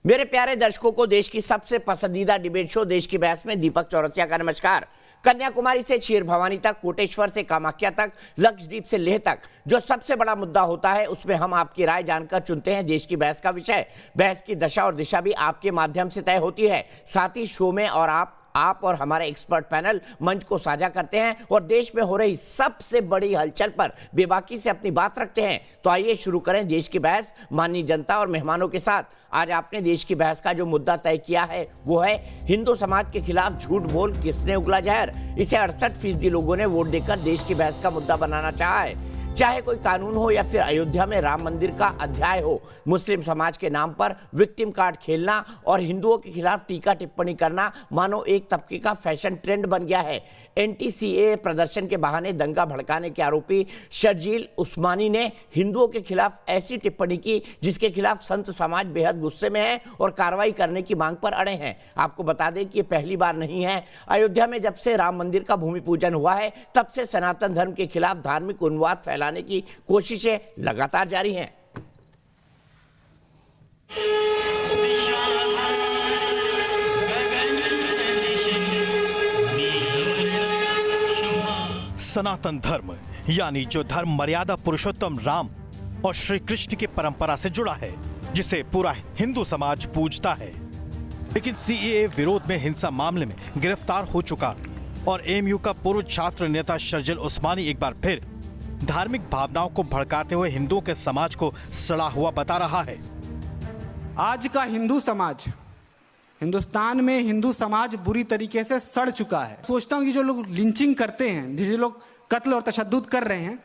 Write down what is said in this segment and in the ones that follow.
मेरे प्यारे दर्शकों को देश की सबसे पसंदीदा डिबेट शो देश की बहस में दीपक चौरसिया का नमस्कार। कन्याकुमारी से क्षीर भवानी तक, कोटेश्वर से कामाख्या तक, लक्षद्वीप से लेह तक जो सबसे बड़ा मुद्दा होता है उसमें हम आपकी राय जानकर चुनते हैं देश की बहस का विषय। बहस की दशा और दिशा भी आपके माध्यम से तय होती है। साथ ही शो में और आप और हमारे एक्सपर्ट पैनल मंच को साझा करते हैं और देश में हो रही सबसे बड़ी हलचल पर बेबाकी से अपनी बात रखते हैं। तो आइए शुरू करें देश की बहस माननीय जनता और मेहमानों के साथ। आज आपने देश की बहस का जो मुद्दा तय किया है वो है हिंदू समाज के खिलाफ झूठ बोल किसने उगला जहर। इसे 68% लोगों ने वोट देकर देश की बहस का मुद्दा बनाना चाहा है। चाहे कोई कानून हो या फिर अयोध्या में राम मंदिर का अध्याय हो, मुस्लिम समाज के नाम पर विक्टिम कार्ड खेलना और हिंदुओं के खिलाफ टीका टिप्पणी करना मानो एक तबके का फैशन ट्रेंड बन गया है। एंटी-सीएए प्रदर्शन के बहाने दंगा भड़काने के आरोपी शर्जील उस्मानी ने हिंदुओं के खिलाफ ऐसी टिप्पणी की जिसके खिलाफ संत समाज बेहद गुस्से में है और कार्रवाई करने की मांग पर अड़े हैं। आपको बता दें कि ये पहली बार नहीं है। अयोध्या में जब से राम मंदिर का भूमि पूजन हुआ है तब से सनातन धर्म के खिलाफ धार्मिक उन्माद फैलाने की कोशिशें लगातार जारी हैं। सनातन धर्म यानी जो धर्म मर्यादा पुरुषोत्तम राम और श्री कृष्ण की परंपरा से जुड़ा है, जिसे पूरा हिंदू समाज पूजता है। लेकिन सीएए विरोध में हिंसा मामले में गिरफ्तार हो चुका और एएमयू का पूर्व छात्र नेता शर्जील उस्मानी एक बार फिर धार्मिक भावनाओं को भड़काते हुए हिंदुओं के समाज को सड़ा हुआ बता रहा है। आज का हिंदू समाज, हिंदुस्तान में हिंदू समाज बुरी तरीके से सड़ चुका है। सोचता हूं कि जो लोग लिंचिंग करते हैं, जो लोग कत्ल और तशद्दुद कर रहे हैं,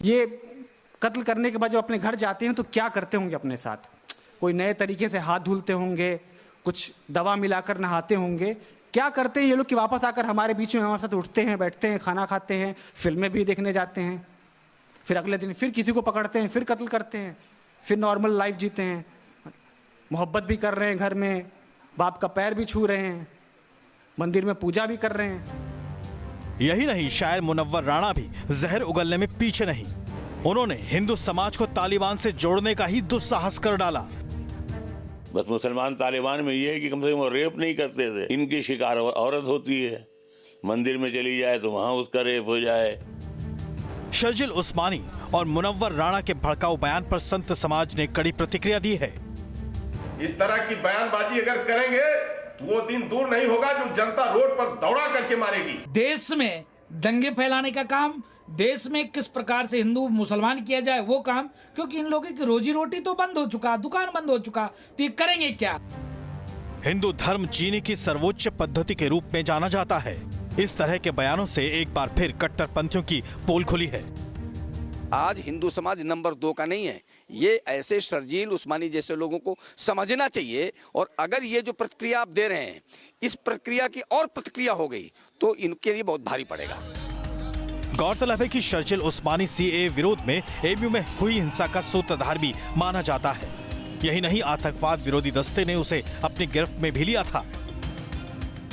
ये कत्ल करने के बाद जब अपने घर जाते हैं तो क्या करते होंगे अपने साथ? कोई नए तरीके से हाथ धुलते होंगे, कुछ दवा मिलाकर नहाते होंगे। क्या करते हैं ये लोग कि वापस आकर हमारे बीच में हमारे साथ उठते हैं, बैठते हैं, खाना खाते हैं, फिल्में भी देखने जाते हैं, फिर अगले दिन फिर किसी को पकड़ते हैं, फिर कत्ल करते हैं, फिर नॉर्मल लाइफ जीते हैं, मोहब्बत भी कर रहे हैं, घर में बाप का पैर भी छू रहे हैं, मंदिर में पूजा भी कर रहे हैं। यही नहीं, शायर मुनव्वर राणा भी जहर उगलने में पीछे नहीं। उन्होंने हिंदू समाज को तालिबान से जोड़ने का ही दुस्साहस कर डाला। बस मुसलमान तालिबान में ये है कि कम से कम वो रेप नहीं करते थे, इनकी शिकार औरत होती है, मंदिर में चली जाए तो वहां उसका रेप हो जाए। शर्जील उस्मानी और मुनव्वर राणा के भड़काऊ बयान पर संत समाज ने कड़ी प्रतिक्रिया दी है। इस तरह की बयानबाजी अगर करेंगे तो वो दिन दूर नहीं होगा जो जनता रोड पर दौड़ा करके मारेगी। देश में दंगे फैलाने का काम, देश में किस प्रकार से हिंदू मुसलमान किया जाए वो काम, क्योंकि इन लोगों की रोजी रोटी तो बंद हो चुका, दुकान बंद हो चुका, तो ये करेंगे क्या? हिंदू धर्म जीने की सर्वोच्च पद्धति के रूप में जाना जाता है। इस तरह के बयानों से एक बार फिर कट्टरपंथियों की पोल खुली है। आज हिंदू समाज नंबर 2 का नहीं है। ये ऐसे शर्जील उस्मानी जैसे लोगों को समझना चाहिए, और अगर ये जो प्रतिक्रिया आप दे रहे हैं, इस प्रक्रिया की और प्रतिक्रिया हो गई तो इनके लिए बहुत भारी पड़ेगा। गौरतलब है कि शर्जील उस्मानी सीएए विरोध में एएमयू में हुई हिंसा का सूत्रधार भी माना जाता है। यही नहीं, आतंकवाद विरोधी दस्ते ने उसे अपनी गिरफ्त में भी लिया था।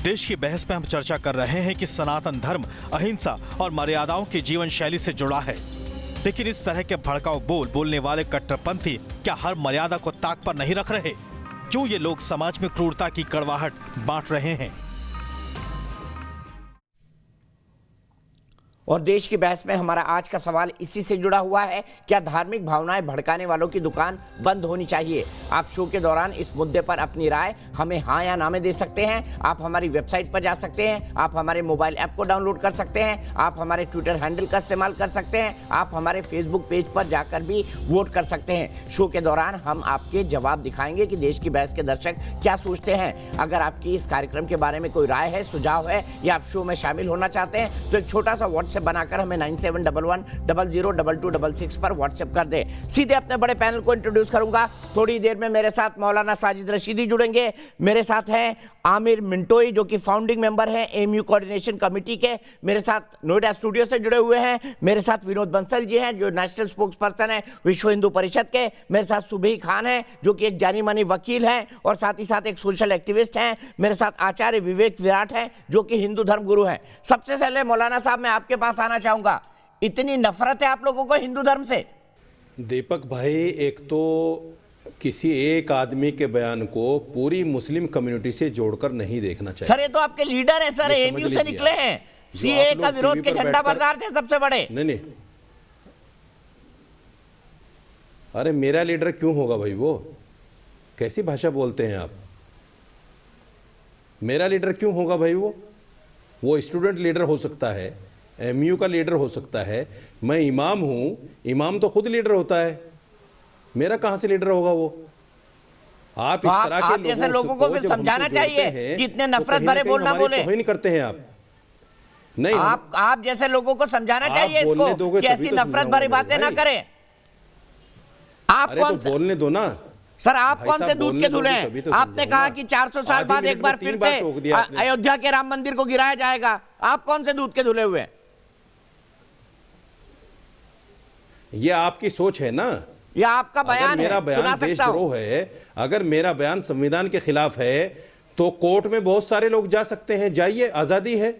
देश की बहस में हम चर्चा कर रहे हैं कि सनातन धर्म अहिंसा और मर्यादाओं की जीवन शैली से जुड़ा है। लेकिन इस तरह के भड़काऊ बोल बोलने वाले कट्टरपंथी क्या हर मर्यादा को ताक पर नहीं रख रहे? क्यों ये लोग समाज में क्रूरता की कड़वाहट बांट रहे हैं? और देश की बहस में हमारा आज का सवाल इसी से जुड़ा हुआ है, क्या धार्मिक भावनाएं भड़काने वालों की दुकान बंद होनी चाहिए? आप शो के दौरान इस मुद्दे पर अपनी राय हमें हाँ या ना में दे सकते हैं। आप हमारी वेबसाइट पर जा सकते हैं, आप हमारे मोबाइल ऐप को डाउनलोड कर सकते हैं, आप हमारे ट्विटर हैंडल का इस्तेमाल कर सकते हैं, आप हमारे फेसबुक पेज पर जाकर भी वोट कर सकते हैं। शो के दौरान हम आपके जवाब दिखाएंगे कि देश की बहस के दर्शक क्या सोचते हैं। अगर आपकी इस कार्यक्रम के बारे में कोई राय है, सुझाव है या आप शो में शामिल होना चाहते हैं तो एक छोटा सा व्हाट्सएप बनाकर हमें 9711002266 पर व्हाट्सएप कर दे। सीधे अपने बड़े पैनल को इंट्रोड्यूस करूंगा। थोड़ी देर में मेरे साथ मौलाना साजिद रशीदी जुड़ेंगे। मेरे साथ हैं आमिर मिंटोई जो कि फाउंडिंग मेंबर हैं एएमयू कोऑर्डिनेशन कमेटी के। मेरे साथ नोएडा स्टूडियो से जुड़े हुए हैं मेरे साथ विनोद बंसल जी हैं जो नेशनल स्पोक्स पर्सन है विश्व हिंदू परिषद के। मेरे साथ सुबही खान है जो कि एक जानी मानी वकील हैं और साथ ही साथ एक सोशल एक्टिविस्ट हैं। मेरे साथ आचार्य विवेक विराट हैं जो कि हिंदू धर्म गुरु हैं। सबसे पहले मौलाना साहब मैं आपके पास आना चाहूंगा, इतनी नफरत है आप लोगों को हिंदू धर्म से? दीपक भाई, एक तो किसी एक आदमी के बयान को पूरी मुस्लिम कम्युनिटी से जोड़कर नहीं देखना चाहिए। सर ये तो आपके लीडर है सर, ये एमयू समझ से लीजिए निकले आप। हैं, जो सीए आप का लोग विरोध टीवी के पर झंडा बैठकर- बरदार थे सबसे बड़े। नहीं, अरे मेरा लीडर क्यों होगा भाई? वो कैसी भाषा बोलते हैं आप? मेरा लीडर क्यों होगा भाई? वो स्टूडेंट लीडर हो सकता है, एमयू का लीडर हो सकता है, मैं इमाम हूं, इमाम तो खुद लीडर होता है, मेरा कहां से लीडर होगा वो? आप तो इस तरह के आप जैसे लोगों को फिर जब हमसे समझाना जोड़ते चाहिए हैं, कि इतने तो नफरत कहीं ना भरे कहीं बोल ना हमारी बोले। तौहीन करते हैं आप। नहीं, आप जैसे लोगों को समझाना आप चाहिए बोलने इसको दोगे कि तभी ऐसी तो नफरत समझाऊंगा भरी बातें मेरे ना भाई। करें। आप अरे कौन तो बोलने दो ना सर, आप भाई कौन साहब, से दूध बोलने के दोगे धुले तभी हैं? तो आपने समझाऊंगा। कहा कि 400 साल आधी बाद मिनट एक बार में फिर 3 बार से टोक दिया आपने। अयोध्या के राम मंदिर को गिराया जाएगा। आप कौन से दूध के धुले हुए हैं? ये आपकी सोच है ना। यह आपका अगर बयान मेरा है, सुना बयान सकता हूं। देशद्रोह है, अगर मेरा बयान संविधान के खिलाफ है, तो कोर्ट में बहुत सारे लोग जा सकते हैं, जाइए, आजादी है।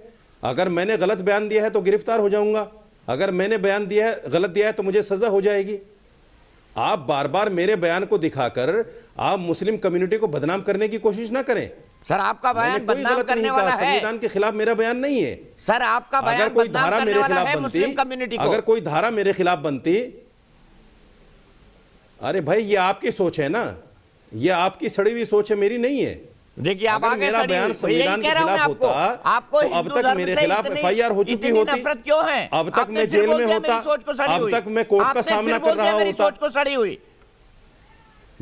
अगर मैंने गलत बयान दिया है तो गिरफ्तार हो जाऊंगा, अगर मैंने बयान दिया है, गलत दिया है, तो मुझे सजा हो जाएगी। आप बार बार मेरे बयान को दिखाकर आप मुस्लिम कम्युनिटी को बदनाम करने की कोशिश ना करें। सर आपका मैंने बयान कोई बदनाम गलत करने नहीं वाला कहा, है। संविधान के खिलाफ मेरा बयान नहीं है। सर आपका अगर बयान कोई बदनाम धारा करने मेरे वाला खिलाफ है बनती, मुस्लिम कम्युनिटी को। अगर कोई धारा मेरे खिलाफ बनती, अरे भाई ये आपकी सोच है ना, ये आपकी सड़ी हुई सोच है, मेरी नहीं है। देखिए आप अगर आगे मेरा सड़ी बयान हुई। संविधान यही के कह रहा हूं मैं खिलाफ आपको। होता, आपको तो अब हिंदू तक धर्म मेरे से खिलाफ इतनी- FIR हो चुकी इतनी होती। नफरत क्यों है? अब तक आपने मैं फिर जेल बोल में दिया होता, मेरी सोच को सड़ी अब हुई। तक मैं कोर्ट का आपने सामना फिर कर बोल दिया रहा मेरी होता। सोच को सड़ी हुई।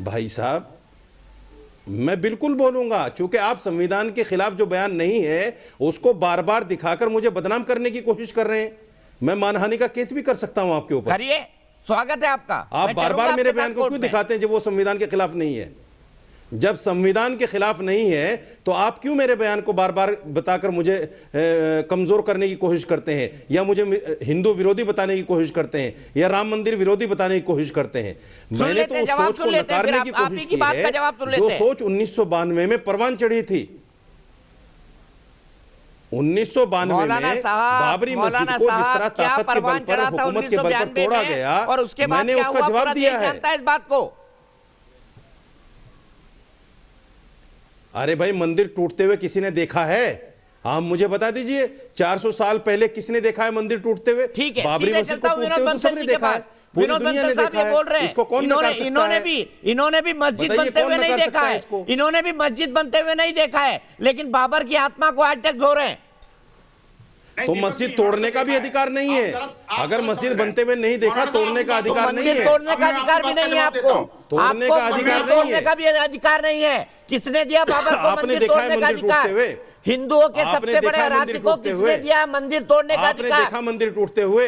भाई साहब मैं बिल्कुल बोलूंगा, चूंकि आप संविधान के खिलाफ जो बयान नहीं है उसको बार बार दिखाकर मुझे बदनाम करने की कोशिश कर रहे हैं। मैं मानहानि का केस भी कर सकता हूं आपके ऊपर। करिए, स्वागत है आपका। आप मैं बार चलूंगा बार मेरे आपके बयान साथ को कोर्ट क्यों में। दिखाते हैं जब वो संविधान के खिलाफ नहीं है? जब संविधान के खिलाफ नहीं है तो आप क्यों मेरे बयान को बार बार बताकर मुझे कमजोर करने की कोशिश करते हैं, या मुझे हिंदू विरोधी बताने की कोशिश करते हैं, या राम मंदिर विरोधी बताने की कोशिश करते हैं? मैंने तो उस सोच को नकारने की कोशिश की है जो सोच 1992 में परवान चढ़ी थी। 1992 में बाबरी मस्जिद को जिस तरह ताकत के बल पर, हुकूमत के बल पर तोड़ा गया, और उसके बाद मैंने क्या उसका हुआ, जवाब पूरा दिया देश है। जानता है इस बात को। अरे भाई मंदिर टूटते हुए किसी ने देखा है? आप मुझे बता दीजिए, 400 साल पहले किसने देखा है मंदिर टूटते हुए? ठीक है, बाबरी सीधे मस्जिद चलता को हूं टूटते विनोद हुए तो बंसल सबने जी के देखा है, पास। पूरी विनोद दुनिया ने बंसल साहब देखा ये है। बोल रहे हैं, इसको कौन नकार सकता इन्होंने भी मस्जिद बताइए, बनते कौन हुए नहीं नकार देखा सकता है है। इसको? इन्होंने भी मस्जिद बनते हुए नहीं देखा है, लेकिन बाबर की आत्मा को आज तक धो रहे हैं। तो मस्जिद तोड़ने का भी अधिकार नहीं है। अगर मस्जिद बनते हुए नहीं देखा, तोड़ने का अधिकार नहीं मंदिर है। तोड़ने का अधिकार भी नहीं है आपको। तोड़ने आपको का अधिकार मंदिर नहीं तोड़ने है। का भी अधिकार नहीं है। किसने दिया बाबर को आपने मंदिर देखा है तोड़ने का मंदिर टूटते अधिकार? हुए? हिंदुओं के आपने सबसे बड़े देखा है मंदिर आराध्य को टूटते किसने हुए? दिया मंदिर तोड़ने का आपने अधिकार? देखा मंदिर टूटते हुए?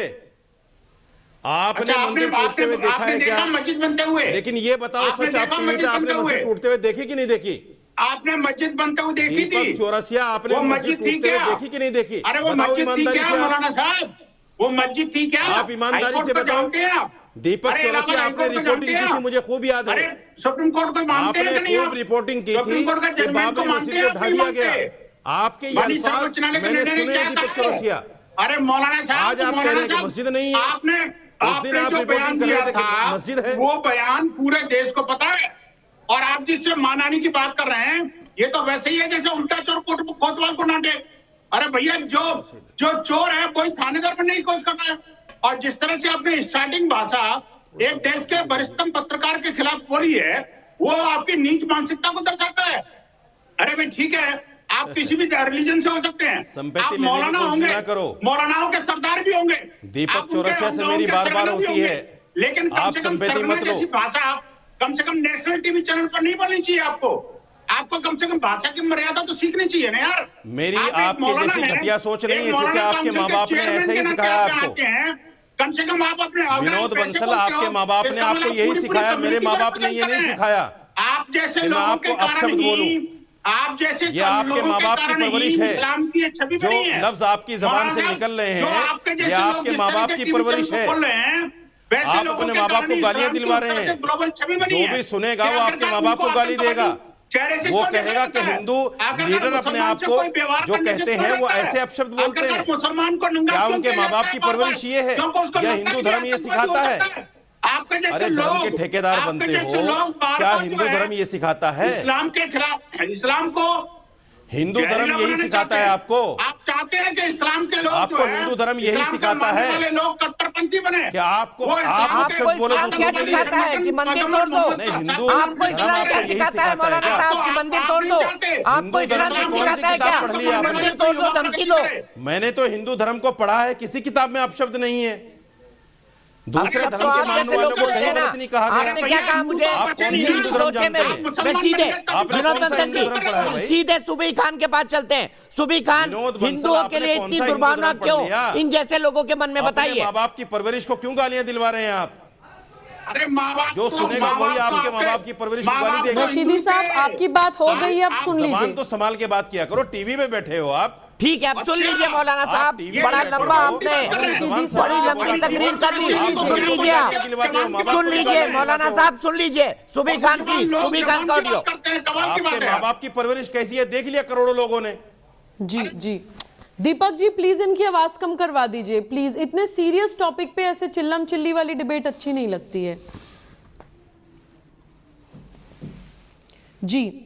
आपने मंदिर टूटते हुए देखा है क्या? मस्जिद बनते हुए? लेकिन ये बताओ आपने सच, आप देखा टीवी पे मस्जिद आपने बनते मस्जिद हुए? टूटते हुए देखी कि नहीं देखी? आपने मस्जिद बनते हुए देखी दीपक थी? चौरसिया, आपने वो मस्जिद मस्जिद थी टूटते हुए क्या? देखी कि नहीं देखी? अरे वो बताओ मस्जिद थी ईमानदारी क्या से आप। मौलाना साहब? वो मस्जिद थी क्या? आप ईमानदारी हाईकोर्ट से को बताओ। जानते हैं आप? दीपक अरे चौरसिया, इलाहाबाद आपने हाईकोर्ट को रिपोर्टिंग जानते की थी, हैं? मुझे खूब याद अरे है। सुप्रीम कोर्ट को मानते हैं आपने कि नहीं खूब आप? रिपोर्टिंग की थी सुप्रीम कोर्ट का कि जजमेंट को बाबरी मानते मस्जिद हैं को आप ढा नहीं दिया मानते? गया। आपके ये मानी अल्फाज सर्वोच्च न्यायालय के मैंने निर्णय सुने क्या हैं दीपक कहते हैं? चौरसिया। अरे मौलाना साहब, आज आप कह रहे हैं कि मस्जिद नहीं है। आपने उस दिन आप जो रिपोर्टिंग बयान कर रहे दिया थे कि था मस्जिद है। वो बयान पूरे देश को पता है। और आप जिससे मानहानि की बात कर रहे हैं, ये तो वैसे ही है जैसे उल्टा चोर कोतवाल को डांटे। अरे भैया, जो चोर है कोई थानेदार बनने की कोशिश करता है। और जिस तरह से आपने स्टार्टिंग भाषा एक देश के वरिष्ठतम पत्रकार के खिलाफ बोली है, वो आपकी नीच मानसिकता को दर्शाता है। अरे भाई ठीक है, आप किसी भी रिलीजन से हो सकते हैं, संपत्ति आप लेने की मौलाना कोशिश होंगे, ना करो। मौलानाओं के सरदार भी होंगे, दीपक आप उनके चौरसिया से मेरी उनके बार बार सरदार भी होती होंगे। है, लेकिन कम आप से कम संपत्ति सरना मत लो। जैसी भाषा कम से कम नेशनल टीवी चैनल पर नहीं बोलनी चाहिए। आपको कम से कम भाषा की मर्यादा तो सीखनी चाहिए ना यार। मेरी आप एक आपके मौलाना जैसी हैं, घटिया सोच नहीं एक है, क्योंकि मौलाना आपके काउंसिल माँ के बाप ने चेयरमैन ऐसे ही के नाते सिखाया आप आपको। आते हैं। कम से कम आप अपने विनोद कैसे बंसल, बोलते आपके हो? माँ बाप ने इसका आपको मतलब यही पूरी सिखाया, मेरे कम्युनिटी माँ को बाप ने ये नहीं represent सिखाया। आप जैसे कि मैं लोगों आपको के कारण अपशब्द बोलूं। ही, आप जैसे ये आपके लोगों माँ के बाप की कारण ही परवरिश है। इस्लाम की एक छवि जो बनी है। लफ्ज आपकी जबान से मौलाना निकल रहे जो हैं, आपके ये जैसे लोग आपके जिस माँ तरह बाप से की टीवी परवरिश चैनल है। पर बोल रहे हैं, वैसे आप लोगों अपने के माँ बाप कारण को ही गालियां इस्लाम की दिलवा उस रहे तरह से हैं। ग्लोबल छवि बनी जो है। भी सुनेगा कि वो आखिरकार आपके माँ बाप को उनको गाली आतंकवादी देगा। चेहरे से वो क्यों कहेगा देखा कि है? हिंदू आखिरकार लीडर अपने मुसलमान आप से को कोई व्यवहार जो करने से कहते क्यों हैं वो डरता है? ऐसे अपशब्द बोलते आखिरकार हैं। मुसलमान को नंगा क्या क्यों उनके किया माँ बाप जाता की है बार-बार? परवरिश ये है क्योंकि उसको या लगता हिंदू कि धर्म ये आतंकवादी हो सिखाता सकता है? आपके जैसे अरे धर्म लोग के ठेकेदार आपके बनते जैसे हो, लोग बार क्या बार हिंदू जो है, धर्म ये सिखाता है? इस्लाम के खिलाफ, इस्लाम को हिंदू धर्म जहरीला यही बनाना सिखाता चाहते है हैं। आपको? आप चाहते हैं कि इस्लाम के लोग आपको जो है, हिंदू धर्म यही इस्लाम का सिखाता मानने है? वाले लोग कट्टरपंथी बने। क्या आपको वो इस्लाम आप के- सच बोलो इस्लाम क्या दूसरों के सिखाता लिए? है कि मंदिर तोड़ दो? नहीं, हिंदू आपको धर्म इस्लाम क्या आपको यही सिखाता है मौलाना क्या? साहब की मंदिर तोड़ दो? आपको इस्लाम धर्म क्या की कौन सी सिखाता है किताब क्या? पढ़ ली आपने? मंदिर तोड़ दो, धमकी दो। मैंने तो हिंदू धर्म को पढ़ा है, किसी किताब में अपशब्द नहीं है। दूसरे अब धर्म तो के आप मानने जैसे वालों लोग को बोलते कहीं हैं ना, गलत नहीं कहा आपने गया। क्या कहा मुझे? आप कौन सी हिंदू धर्म सोच है जानते मेरी, हैं? मैं सीधे आपने विनोद कौन सा बंसल हिंदू धर्म पढ़ा है जी भाई? सीधे सुबी खान के पास चलते हैं। सुबी खान विनोद बंसल, हिंदुओं के आपने लिए कौन इतनी सा हिंदू दुर्भावना धर्म पढ़ क्यों लिया? इन जैसे लोगों के मन में बताइए। माँ बाप की परवरिश को क्यों गालियां दिलवा रहे हैं आप? अरे माँ बाप जो सुनेगा वही आपके माँ बाप की परवरिश को गाली देगा। रशीदी साहब, आपकी बात हो गई, अब सुन जबान लीजिए। तो संभाल के बात किया करो, टीवी में बैठे हो आप। ठीक है, अब सुन लीजिए मौलाना साहब, टीवी बड़ा में लंबा बैठे हो, आपने साहब, बड़ी लंबी तकरीर कर ली। सुन लीजिए आप, सुन लीजिए मौलाना साहब, सुन लीजिए। सुबी खान प्लीज, सुबी खान का ऑडियो। आपके माँ बाप की परवरिश कैसी है देख लिया करोड़ों लोगों ने। जी जी, दीपक जी प्लीज इनकी आवाज कम करवा दीजिए प्लीज। इतने सीरियस टॉपिक पे ऐसे चिल्लम चिल्ली वाली डिबेट अच्छी नहीं लगती है। जी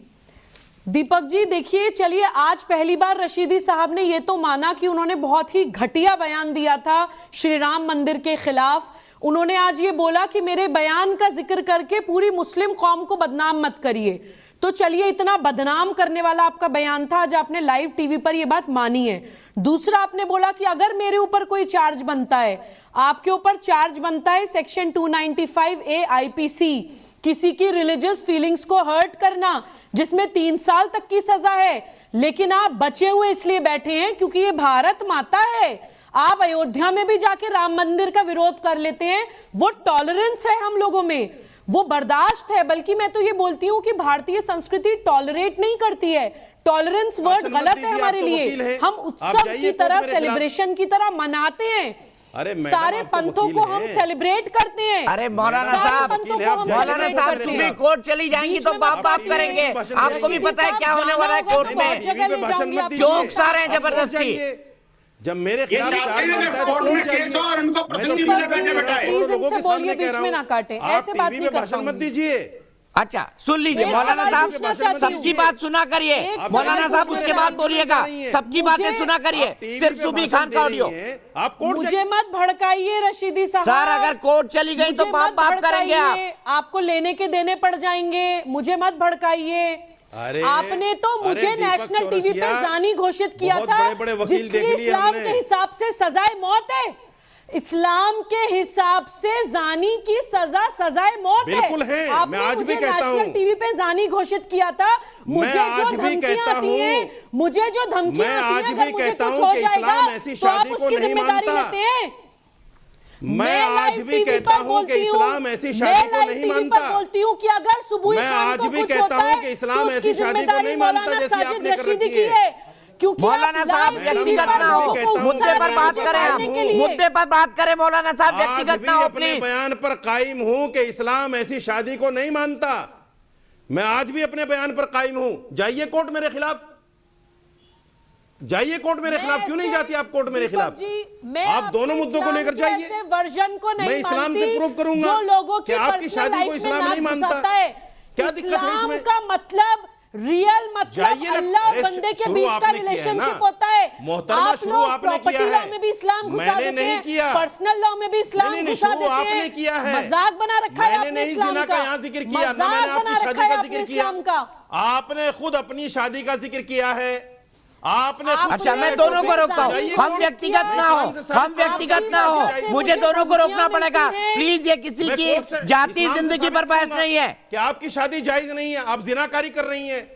दीपक जी देखिए, चलिए आज पहली बार रशीदी साहब ने ये तो माना कि उन्होंने बहुत ही घटिया बयान दिया था श्री राम मंदिर के खिलाफ। उन्होंने आज ये बोला कि मेरे बयान का जिक्र करके पूरी मुस्लिम कौम को बदनाम मत करिए। तो चलिए, इतना बदनाम करने वाला आपका बयान था, आज आपने लाइव टीवी पर यह बात मानी है। दूसरा, आपने बोला कि अगर मेरे ऊपर कोई चार्ज बनता है, आपके ऊपर चार्ज बनता है सेक्शन 295A IPC, किसी की रिलीजियस फीलिंग्स को हर्ट करना, जिसमें 3 साल तक की सजा है, लेकिन आप बचे हुए इसलिए बैठे हैं क्योंकि ये भारत माता है। आप अयोध्या में भी जाके राम मंदिर का विरोध कर लेते हैं, वो टॉलरेंस है हम लोगों में, वो बर्दाश्त है। बल्कि मैं तो ये बोलती हूं कि भारतीय संस्कृति टॉलरेट नहीं करती है। टॉलरेंस वर्ड गलत है हमारे लिए। हम उत्सव की तरह, सेलिब्रेशन की तरह मनाते हैं। अरे सारे पंथों को हम सेलिब्रेट करते हैं। अरे मौलाना साहब, मौलाना साहब सुप्रीम कोर्ट चली जाएंगी तो बाप बाप करेंगे। आपको भी पता है क्या होने वाला है कोर्ट में, क्यों उकसा रहे हैं जबरदस्ती। जब मेरे खिलाफ चार्ज बनता है कोर्ट में केस हो और उनको प्रतिनिधि में बैठे बैठाए। प्लीज इनसे बोलिए, बीच में ना काटे, ऐसे बात नहीं कर भाषण मत दीजिए। अच्छा सुन लीजिए एक मौलाना सवाल पूछना साहब, चाहती हूँ। सबकी बात सुना करिए। एक मौलाना सवाल साहब पूछना उसके बाद चाहती हूँ। बोलिएगा, सबकी बातें सुना करिए। सिर्फ सुबी खान का ऑडियो। आप कोर्ट मुझे मत भड़काइए रशीदी साहब। सर अगर कोर्ट चली गई तो मुझे बाप मत बाप करेंगे आप। भड़काइए, आपको लेने के देने पड़ जाएंगे। मुझे मत भड़काइए। अरे, आपने तो मुझे अरे दीपक नेशनल टीवी पे चौरसिया, जानी घोषित किया बहुत था, बड़े-बड़े वकील जिसकी देख लिए इस्लाम हमने। के हिसाब से सजाए मौत है। इस्लाम के हिसाब से जानी की सजाए मौत बिल्कुल है। आपने मैं आज भी मुझे कहता हूं। नेशनल टीवी पे जानी घोषित किया था। मुझे आज जो भी धमकियां कहता आती हूं। हैं, मुझे जो धमकियां मैं आती आज हैं, भी अगर मुझे कहता कुछ हूं हो कि जाएगा इस्लाम ऐसी तो आप शादी को उसकी नहीं जिम्मेदारी मानता। लेते हैं। मैं आज लाइव भी टीवी कहता पर हूं कि बोलती हूं, इस्लाम ऐसी मैं शादी को लाइव नहीं टीवी पर मानता। बोलती हूँ कि अगर सुबह मैं खान आज को भी कुछ कहता होता हूं है कि इस्लाम तो उसकी ऐसी शादी को जिम्मेदारी नहीं मानता मौलाना जैसी साजिद आपने कर रशीदी रखी की है। है। क्योंकि मौलाना साहब व्यक्तिगत ना हो, मुद्दे पर बात करें आप, मुद्दे पर बात करें मौलाना साहब, आज व्यक्तिगत भी ना हो अपने प्लीज। बयान पर कायम हूं कि इस्लाम ऐसी शादी को नहीं मानता। मैं आज भी अपने बयान पर कायम हूं। जाइए कोर्ट मेरे खिलाफ, जाइए कोर्ट मेरे खिलाफ। क्यों नहीं जाती आप कोर्ट मेरे खिलाफ? आप दोनों मुद्दों को लेकर जाइए। वर्जन को नहीं मैं इस्लाम से मानती, प्रूफ करूंगा जो लोगों कि की आपकी पर्सनल शादी को लाइफ इस्लाम में नहीं नाक मानता। घुसाता है। क्या दिक्कत है इस्लाम इसमें? का मतलब, रियल मतलब जाइए ना। अल्लाह और अरे बंदे के शुरू बीच का आपने किया है रिलेशनशिप ना। होता है। मोहतरमा, आप शुरू लोग आपने किया प्रॉपर्टी लॉ है। में भी इस्लाम घुसा मैंने देते नहीं हैं, किया। पर्सनल लॉ में भी इस्लाम नहीं, नहीं, घुसा शुरू देते आपने हैं। किया है। मजाक बना रखा है मैंने आपने नहीं इस्लाम जिना का, का यहाँ जिक्र किया, ना मजाक मैंने बना आपकी रखा शादी है का आपने जिक्र किया। इस्लाम का। आपने खुद अपनी शादी का जिक्र किया है। आपने खुद- अच्छा मैं दोनों को रोकता हूँ, हम व्यक्तिगत ना हो, हम व्यक्तिगत ना हो, मुझे दोनों को रोकना पड़ेगा प्लीज। ये किसी मैं की कोर्ट से- जाति इस्लाम से जिंदगी साबित पर बहस करूंगा नहीं है। कि आपकी शादी जायज नहीं है, आप जिनाकारी कर रही हैं।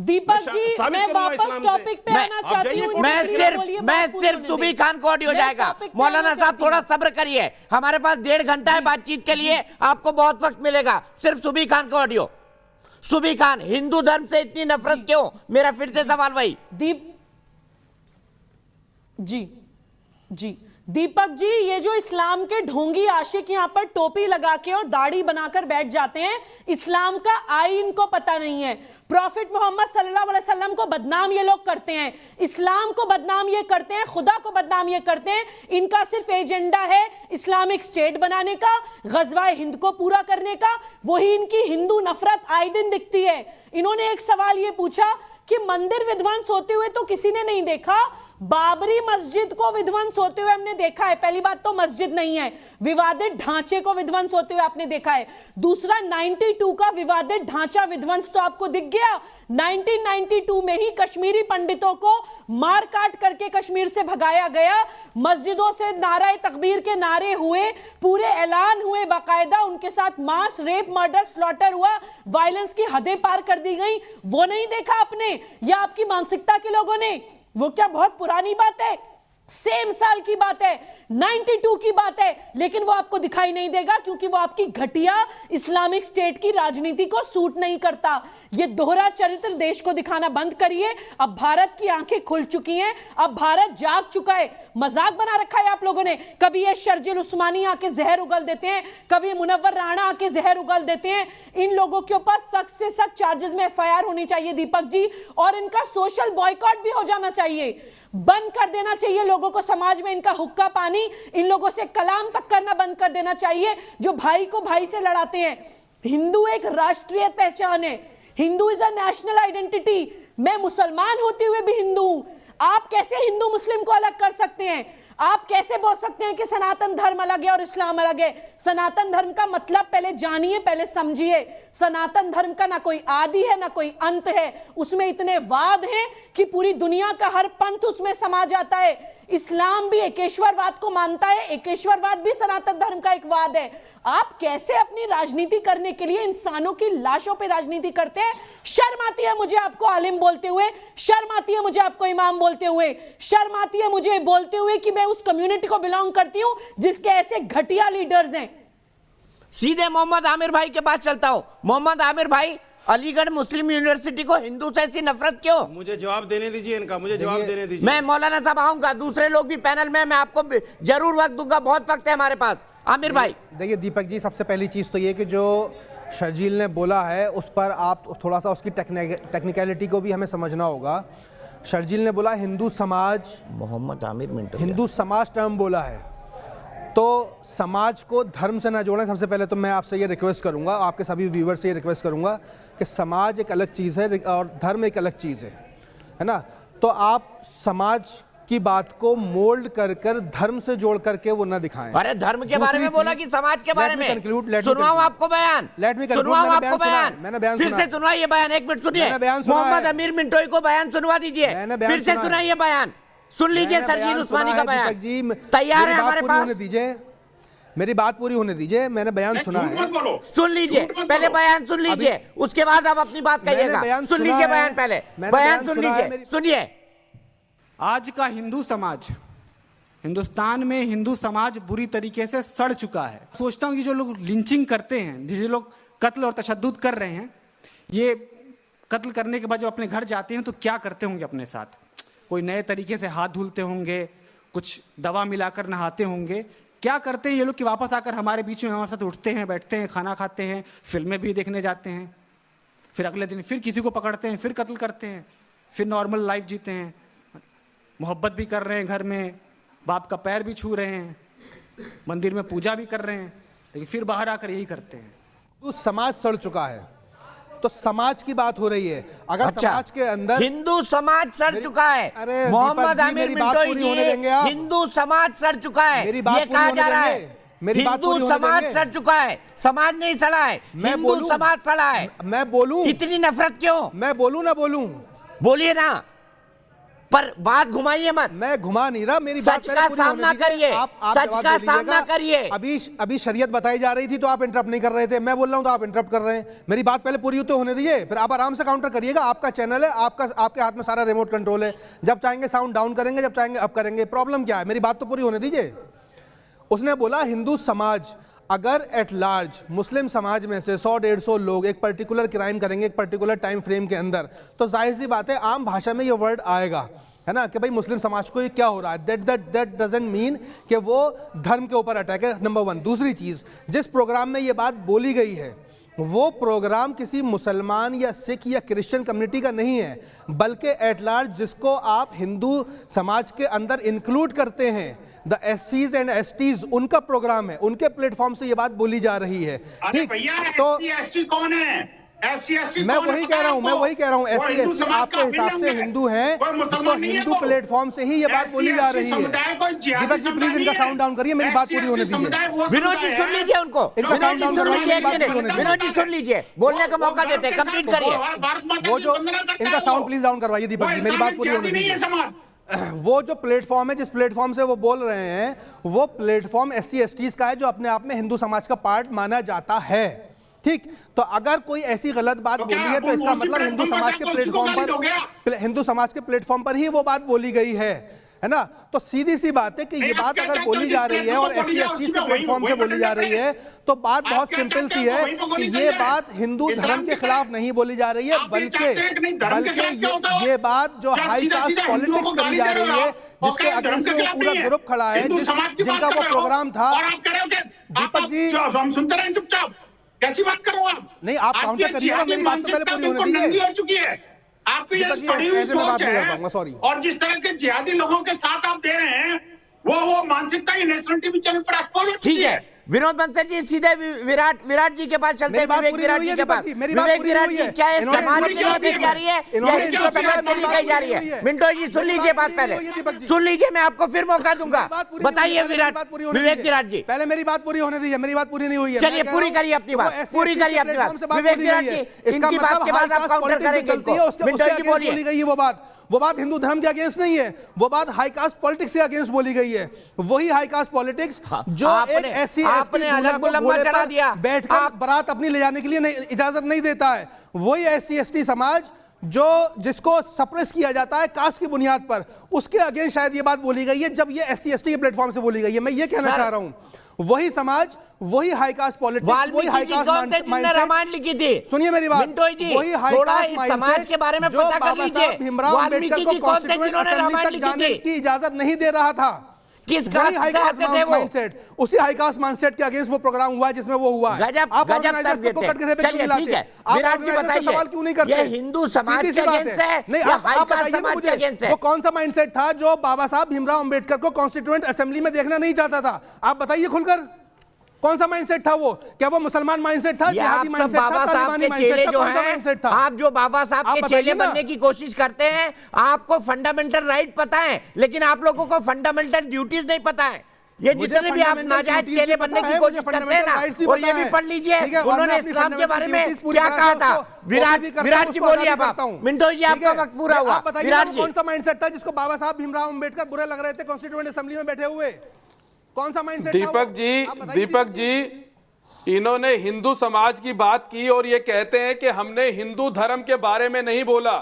दीपक मैं जी, साबित मैं करूंगा वापस इस्लाम से। टॉपिक पे मैं- आना आप चाहती जाइए हूँ। कोर्ट मैं में सिर्फ सुबी खान को ऑडियो जाएगा। मौलाना साहब थोड़ा सब्र करिए, हमारे पास 1.5 घंटा है बातचीत के लिए, आपको बहुत वक्त मिलेगा। सिर्फ सुबी खान का ऑडियो। सुबी खान, हिंदू धर्म से इतनी नफरत क्यों? मेरा फिर से सवाल वही। जी दीपक जी, ये जो इस्लाम के ढोंगी आशिक यहाँ पर टोपी लगा के और दाढ़ी बनाकर बैठ जाते हैं, इस्लाम का आइन को पता नहीं है। प्रॉफिट मोहम्मद सल्लल्लाहु अलैहि वसल्लम को बदनाम ये लोग करते हैं, इस्लाम को बदनाम ये करते हैं, खुदा को बदनाम ये करते हैं। इनका सिर्फ एजेंडा है इस्लामिक स्टेट बनाने का, गजवाए हिंद को पूरा करने का। वही इनकी हिंदू नफरत आए दिन दिखती है। इन्होंने एक सवाल ये पूछा कि मंदिर विध्वंस होते हुए तो किसी ने नहीं देखा, बाबरी मस्जिद को विध्वंस होते हुए हमने देखा है। पहली बात तो मस्जिद नहीं है, विवादित ढांचे को विध्वंस होते हुए आपने देखा है। दूसरा 92 का विवादित ढांचा विध्वंस तो आपको दिख गया। 1992 में ही कश्मीरी पंडितों को मार काट करके कश्मीर से भगाया गया, मस्जिदों से नाराए तकबीर के नारे हुए, पूरे ऐलान हुए बाकायदा, उनके साथ मास रेप मर्डर स्लॉटर हुआ, वायलेंस की हदें पार कर दी गई। वो नहीं देखा आपने, या आपकी मानसिकता के लोगों ने? वो क्या बहुत पुरानी बात है? सेम साल की बात है, 92 की बात है, लेकिन वो आपको दिखाई नहीं देगा क्योंकि वो आपकी घटिया इस्लामिक स्टेट की राजनीति को सूट नहीं करता। ये दोहरा चरित्र देश को दिखाना बंद करिए। अब भारत की आंखें खुल चुकी हैं, अब भारत जाग चुका है। मजाक बना रखा है आप लोगों ने। कभी ये शर्जिल उस्मानी आके जहर उगल देते हैं, कभी मुनव्वर राणा आके जहर उगल देते हैं। इन लोगों के ऊपर सख्त से सख्त चार्जेस में FIR होनी चाहिए दीपक जी, और इनका सोशल बॉयकॉट भी हो जाना चाहिए। बंद कर देना चाहिए लोगों को समाज में इनका हुक्का पानी, इन लोगों से कलाम तक करना बंद कर देना चाहिए जो भाई को भाई से लड़ाते हैं। हिंदू एक राष्ट्रीय पहचान है, Hindu is a national identity. मैं मुसलमान होते हुए भी हिंदू हूं। आप कैसे हिंदू मुस्लिम को अलग कर सकते हैं? आप कैसे बोल सकते हैं कि सनातन धर्म अलग है और इस्लाम अलग है? सनातन धर्म का मतलब पहले जानिए, पहले समझिए। सनातन धर्म का ना कोई आदि है ना कोई अंत है, उसमें इतने वाद हैं कि पूरी दुनिया का हर पंथ उसमें समा जाता है। इस्लाम भी एकेश्वरवाद को मानता है, एकेश्वरवाद भी सनातन धर्म का एक वाद है। आप कैसे अपनी राजनीति करने के लिए इंसानों की लाशों पे राजनीति करते हैं? शर्म आती है मुझे आपको आलिम बोलते हुए, शर्म आती है मुझे आपको इमाम बोलते हुए, शर्म आती है मुझे बोलते हुए कि मैं उस कम्युनिटी को बिलोंग करती हूं जिसके ऐसे घटिया लीडर्स हैं। सीधे मोहम्मद आमिर भाई के पास चलता हूं। मोहम्मद आमिर भाई, अलीगढ़ मुस्लिम यूनिवर्सिटी को हिंदू से ऐसी नफरत क्यों? मुझे जवाब देने दीजिए इनका, मुझे जवाब देने दीजिए। मैं मौलाना साहब आऊंगा, दूसरे लोग भी पैनल में, मैं आपको जरूर वक्त दूंगा, बहुत वक्त है हमारे पास। आमिर भाई देखिए दीपक जी, सबसे पहली चीज़ तो ये कि जो शर्जील ने बोला है उस पर आप थोड़ा सा उसकी टेक्निकलिटी को भी हमें समझना होगा। शर्जील ने बोला हिंदू समाज, मोहम्मद आमिर मिनट, हिंदू समाज टर्म बोला है, तो समाज को धर्म से ना जोड़ें। सबसे पहले तो मैं आपसे ये रिक्वेस्ट करूंगा, आपके सभी व्यूवर्स से ये रिक्वेस्ट करूंगा कि समाज एक अलग चीज़ है और धर्म एक अलग चीज़ है ना। तो आप समाज की बात को मोल्ड कर कर धर्म से जोड़ करके वो ना दिखाएं। अरे धर्म के बारे में बोला कि समाज के बारे में? सुनवाऊं आपको बयान, सुनवाऊं आपको बयान, मैंने बयान फिर से सुनवाइए बयान। एक मिनट सुनिए, मोहम्मद आमिर मिंटोई को बयान सुनवा दीजिए, फिर से सुनाइए बयान, सुन लीजिए शर्जील उस्मानी का बयान। तैयार है हमारे पास? मेरी बात पूरी होने दीजिए, मैंने बयान सुना है, सुन लीजिए पहले, बयान सुन लीजिए, उसके बाद आप अपनी बात कहिएगा। सुन लीजिए बयान, पहले बयान सुन लीजिए, सुनिए। आज का हिंदू समाज, हिंदुस्तान में हिंदू समाज बुरी तरीके से सड़ चुका है। सोचता हूं कि जो लोग लिंचिंग करते हैं, जो लोग कत्ल और तशद्दुद कर रहे हैं, ये कत्ल करने के बाद जब अपने घर जाते हैं तो क्या करते होंगे अपने साथ? कोई नए तरीके से हाथ धुलते होंगे, कुछ दवा मिलाकर नहाते होंगे, क्या करते हैं ये लोग कि वापस आकर हमारे बीच में हमारे साथ उठते हैं, बैठते हैं, खाना खाते हैं, फिल्में भी देखने जाते हैं, फिर अगले दिन फिर किसी को पकड़ते हैं, फिर कत्ल करते हैं, फिर नॉर्मल लाइफ जीते हैं, मोहब्बत भी कर रहे हैं, घर में बाप का पैर भी छू रहे हैं, मंदिर में पूजा भी कर रहे हैं, लेकिन फिर बाहर आकर यही करते हैं। तो समाज सड़ चुका है, तो समाज की बात हो रही है। अगर समाज के अंदर हिंदू समाज सड़ चुका है, अरे मोहम्मद आमिर मिंटोई जी, हिंदू समाज सड़ चुका है, मेरी बात ये कहा जा रहा है। हिंदू समाज सड़ चुका है, समाज नहीं सड़ा है, हिंदू समाज सड़ा है। मैं बोलूं? इतनी नफरत क्यों? मैं बोलूं ना बोलूं? बोलिए ना, पर बात घुमाइए मत। मैं घुमा नहीं रहा, मेरी बात सच का सामना करिए, सच का सामना करिए। अभी शरीयत बताई जा रही थी तो आप इंटरप्ट नहीं कर रहे थे, मैं बोल रहा हूं तो आप इंटरप्ट कर रहे हैं। मेरी बात पहले पूरी तो होने दीजिए, फिर आप आराम से काउंटर करिएगा। आपका चैनल है, आपके हाथ में सारा रिमोट कंट्रोल है, जब चाहेंगे साउंड डाउन करेंगे, जब चाहेंगे अप करेंगे, प्रॉब्लम क्या है? मेरी बात तो पूरी होने दीजिए। उसने बोला हिंदू समाज अगर एट लार्ज मुस्लिम समाज में से 100-150 लोग एक पर्टिकुलर क्राइम करेंगे एक पर्टिकुलर टाइम फ्रेम के अंदर, तो जाहिर सी बात है आम भाषा में ये वर्ड आएगा, है ना, कि भाई मुस्लिम समाज को ये क्या हो रहा है। दैट डजंट मीन कि वो धर्म के ऊपर अटैक है, नंबर 1। दूसरी चीज़, जिस प्रोग्राम में ये बात बोली गई है वो प्रोग्राम किसी मुसलमान या सिख या क्रिश्चियन कम्युनिटी का नहीं है, बल्कि एट लार्ज जिसको आप हिंदू समाज के अंदर इंक्लूड करते हैं, द SCs एंड STs, उनका प्रोग्राम है, उनके प्लेटफॉर्म से ये बात बोली जा रही है। ठीक, तो SC कौन है? मैं वही कह रहा हूँ SC ST आपके हिसाब से हिंदू हैं, तो हिंदू प्लेटफॉर्म से ही ये बात बोली जा रही है। दीपक जी प्लीज इनका साउंड डाउन करिए, मेरी बात पूरी होने दीजिए। विनोद जी सुन लीजिए उनको, इनका साउंड डाउन करवाइए, विनोद जी सुन लीजिए, बोलने का मौका देते हैं, कंप्लीट करिए। वो जो इनका साउंड प्लीज डाउन करवाइए दीपक जी, मेरी बात पूरी होने दीजिए। वो जो प्लेटफॉर्म है, जिस प्लेटफॉर्म से वो बोल रहे हैं, वो प्लेटफॉर्म SC STs का है, जो अपने आप में हिंदू समाज का पार्ट माना जाता है। ठीक, तो अगर कोई ऐसी गलत बात बोली है तो इसका मतलब हिंदू समाज के प्लेटफॉर्म पर ही वो बात बोली गई है ना। तो सीधी सी बात है कि ये बात अगर बोली जा रही है और SC STs के प्लेटफॉर्म से बोली जा रही है, तो बात बहुत सिंपल सी है कि ये बात हिंदू धर्म के खिलाफ नहीं बोली जा रही है, बल्कि ये बात जो हाई कास्ट पॉलिटिक्स करी जा रही है, जिसके अगेंस्ट में पूरा ग्रुप खड़ा है, जिनका वो प्रोग्राम था। दीपक जी हम सुनते रहे चुपचाप, कैसी बात करूं आप? नहीं, आप काउंटर करिएगा, मेरी बात तो पहले पूरी होने दीजिए। हो चुकी है आपकी ये पड़ी हुई सोच है, सॉरी। और जिस तरह के जिहादी लोगों के साथ आप दे रहे हैं, वो मानसिकता ही नेशनल टीवी चैनल पर एक्सपोज हो चुकी है। विनोद बंसल जी सीधे विराट जी के पास चलते हैं, विवेक विराट जी के पास। विवेक विराट जी, क्या है समाज के लिए कही जा रही है या हिंदू समाज के लिए कही जा रही है? मिंटो जी सुन लीजिए बात, पहले सुन लीजिए, मैं आपको फिर मौका दूंगा। बताइए विवेक विराट जी, पहले मेरी बात पूरी होने दीजिए, मेरी बात पूरी नहीं हुई है। चलिए पूरी करिए अपनी बात, पूरी करिए अपनी बात। विवेक विराट जी, इनकी बात के बाद आप काउंटर करेंगे। मिंटो जी बोलिए। वो बात हिंदू धर्म के अगेंस्ट नहीं है, वो बात हाई कास्ट पॉलिटिक्स के अगेंस्ट बोली गई है। वही हाई कास्ट पॉलिटिक्स जो एक SC ST बैठकर बारात अपनी ले जाने के लिए इजाजत नहीं देता है, वही SC ST समाज जिसको सप्रेस किया जाता है कास्ट की बुनियाद पर, उसके अगेंस्ट शायद ये बात बोली गई है, जब ये SC ST के प्लेटफॉर्म से बोली गई है। मैं ये कहना चाह रहा हूं, वही समाज, वही हाई कास्ट पॉलिटिक्स, वही हाई कास्ट माइंडसेट। रामायण लिखी थी, सुनिए मेरी बात, वही हाई कास्ट समाज के बारे में पता कर लीजिए। भीमराव अंबेडकर को कॉन्स्टिट्यूएंट असेंबली तक जाने की इजाजत नहीं दे रहा था। किस माइंडसेट, उसी हाई कास्ट माइंडसेट के अगेंस्ट वो प्रोग्राम हुआ है जिसमें वो हुआ है। गजब तर्क देते हैं। चलिए ठीक है, विराट जी बताइए, सवाल क्यों नहीं करते? ये हिंदू समाज के अगेंस्ट है या हाई कास्ट समाज के अगेंस्ट है? वो कौन सा माइंडसेट था जो बाबा साहब भीमराव अंबेडकर को कॉन्स्टिट्यूएंट असेंबली में देखना नहीं चाहता था? आप बताइए खुलकर, कौन सा माइंडसेट था वो? क्या वो मुसलमान माइंडसेट था, जिहादी माइंडसेट था, तालिबानी माइंडसेट था, कौन सा माइंडसेट था? आप जो बाबा साहब के चेले बनने की कोशिश करते हैं, आपको फंडामेंटल राइट पता है, लेकिन आप लोगों को फंडामेंटल ड्यूटीज नहीं पता है। ये जितने भी आप नाजायज चेले बनने की कोशिश करते हैं ना, और ये भी पढ़ लीजिए उन्होंने इस्लाम के बारे में क्या कहा था। विराट जी बोलिए अब आप। मिंटो जी आपका वक्त पूरा हुआ। विराट जी, कौन सा माइंडसेट था जिसको बाबा साहब भीमराव अंबेडकर बुरे लग रहे थे कॉन्स्टिट्यूएंट असेंबली में बैठे हुए? कौन सा माइंडसेट? दीपक जी इन्होंने हिंदू समाज की बात की और ये कहते हैं कि हमने हिंदू धर्म के बारे में नहीं बोला,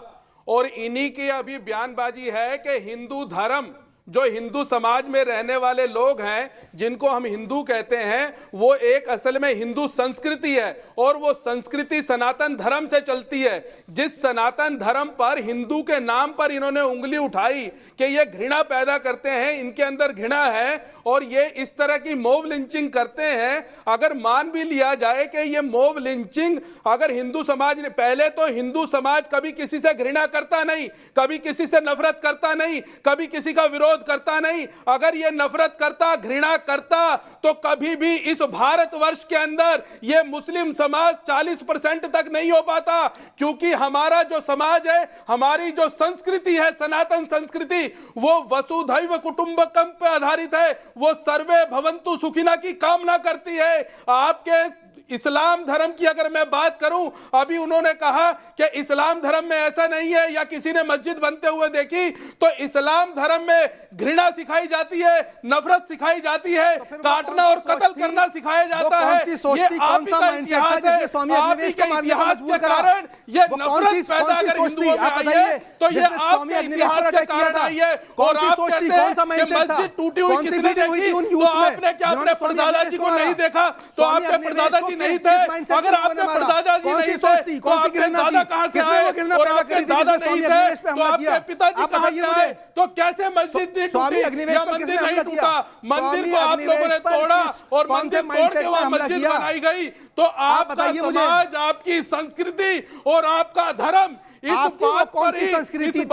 और इन्हीं की अभी बयानबाजी है कि हिंदू धर्म, जो हिंदू समाज में रहने वाले लोग हैं जिनको हम हिंदू कहते हैं, वो एक असल में हिंदू संस्कृति है, और वो संस्कृति सनातन धर्म से चलती है। जिस सनातन धर्म पर हिंदू के नाम पर इन्होंने उंगली उठाई कि ये घृणा पैदा करते हैं, इनके अंदर घृणा है और ये इस तरह की मॉब लिंचिंग करते हैं। अगर मान भी लिया जाए कि ये मॉब लिंचिंग अगर हिंदू समाज ने, पहले तो हिंदू समाज कभी किसी से घृणा करता नहीं, कभी किसी से नफरत करता नहीं, कभी किसी का विरोध करता नहीं। अगर ये नफरत करता, घृणा करता, तो कभी भी इस भारतवर्ष के अंदर ये मुस्लिम समाज 40% तक नहीं हो पाता, क्योंकि हमारा जो समाज है, हमारी जो संस्कृति है, सनातन संस्कृति, वो वसुधैव कुटुंबकम पे आधारित है, वो सर्वे भवन्तु सुखिना की कामना करती है। आपके इस्लाम धर्म की अगर मैं बात करूं, अभी उन्होंने कहा कि इस्लाम धर्म में ऐसा नहीं है, या किसी ने मस्जिद बनते हुए देखी, तो इस्लाम धर्म में घृणा सिखाई जाती है, नफरत सिखाई जाती है, काटना और कत्ल करना सिखाया जाता है। ये आप का इतिहास है, आप के इतिहास के कारण ये नफरत पैदा अगर हिंदुओं में आई है, तो ये आपके इतिहास के कारण आई है। और आप कहते हैं कि मस्जिद टूटी हुई किसने देखी, तो आपने क्या अपने परदादा जी को नहीं देखा? तो आपके परदादा जी जी नहीं थे, अगर आपके परदादा जी नहीं थे, तो आपके दादा कहां से आए? और आपके दादा नहीं थे तो आपके पिताजी कहां से आए? तो कैसे मस्जिद नहीं टूटी या मंदिर नहीं टूटा? मंदिर को आप लोगों ने तोड़ा और मंदिर तोड़ के वहां मस्जिद बनाई गई। तो आपका समाज, आपकी संस्कृति और आपका धर्म, आपकी वो कौन सी संस्कृति थी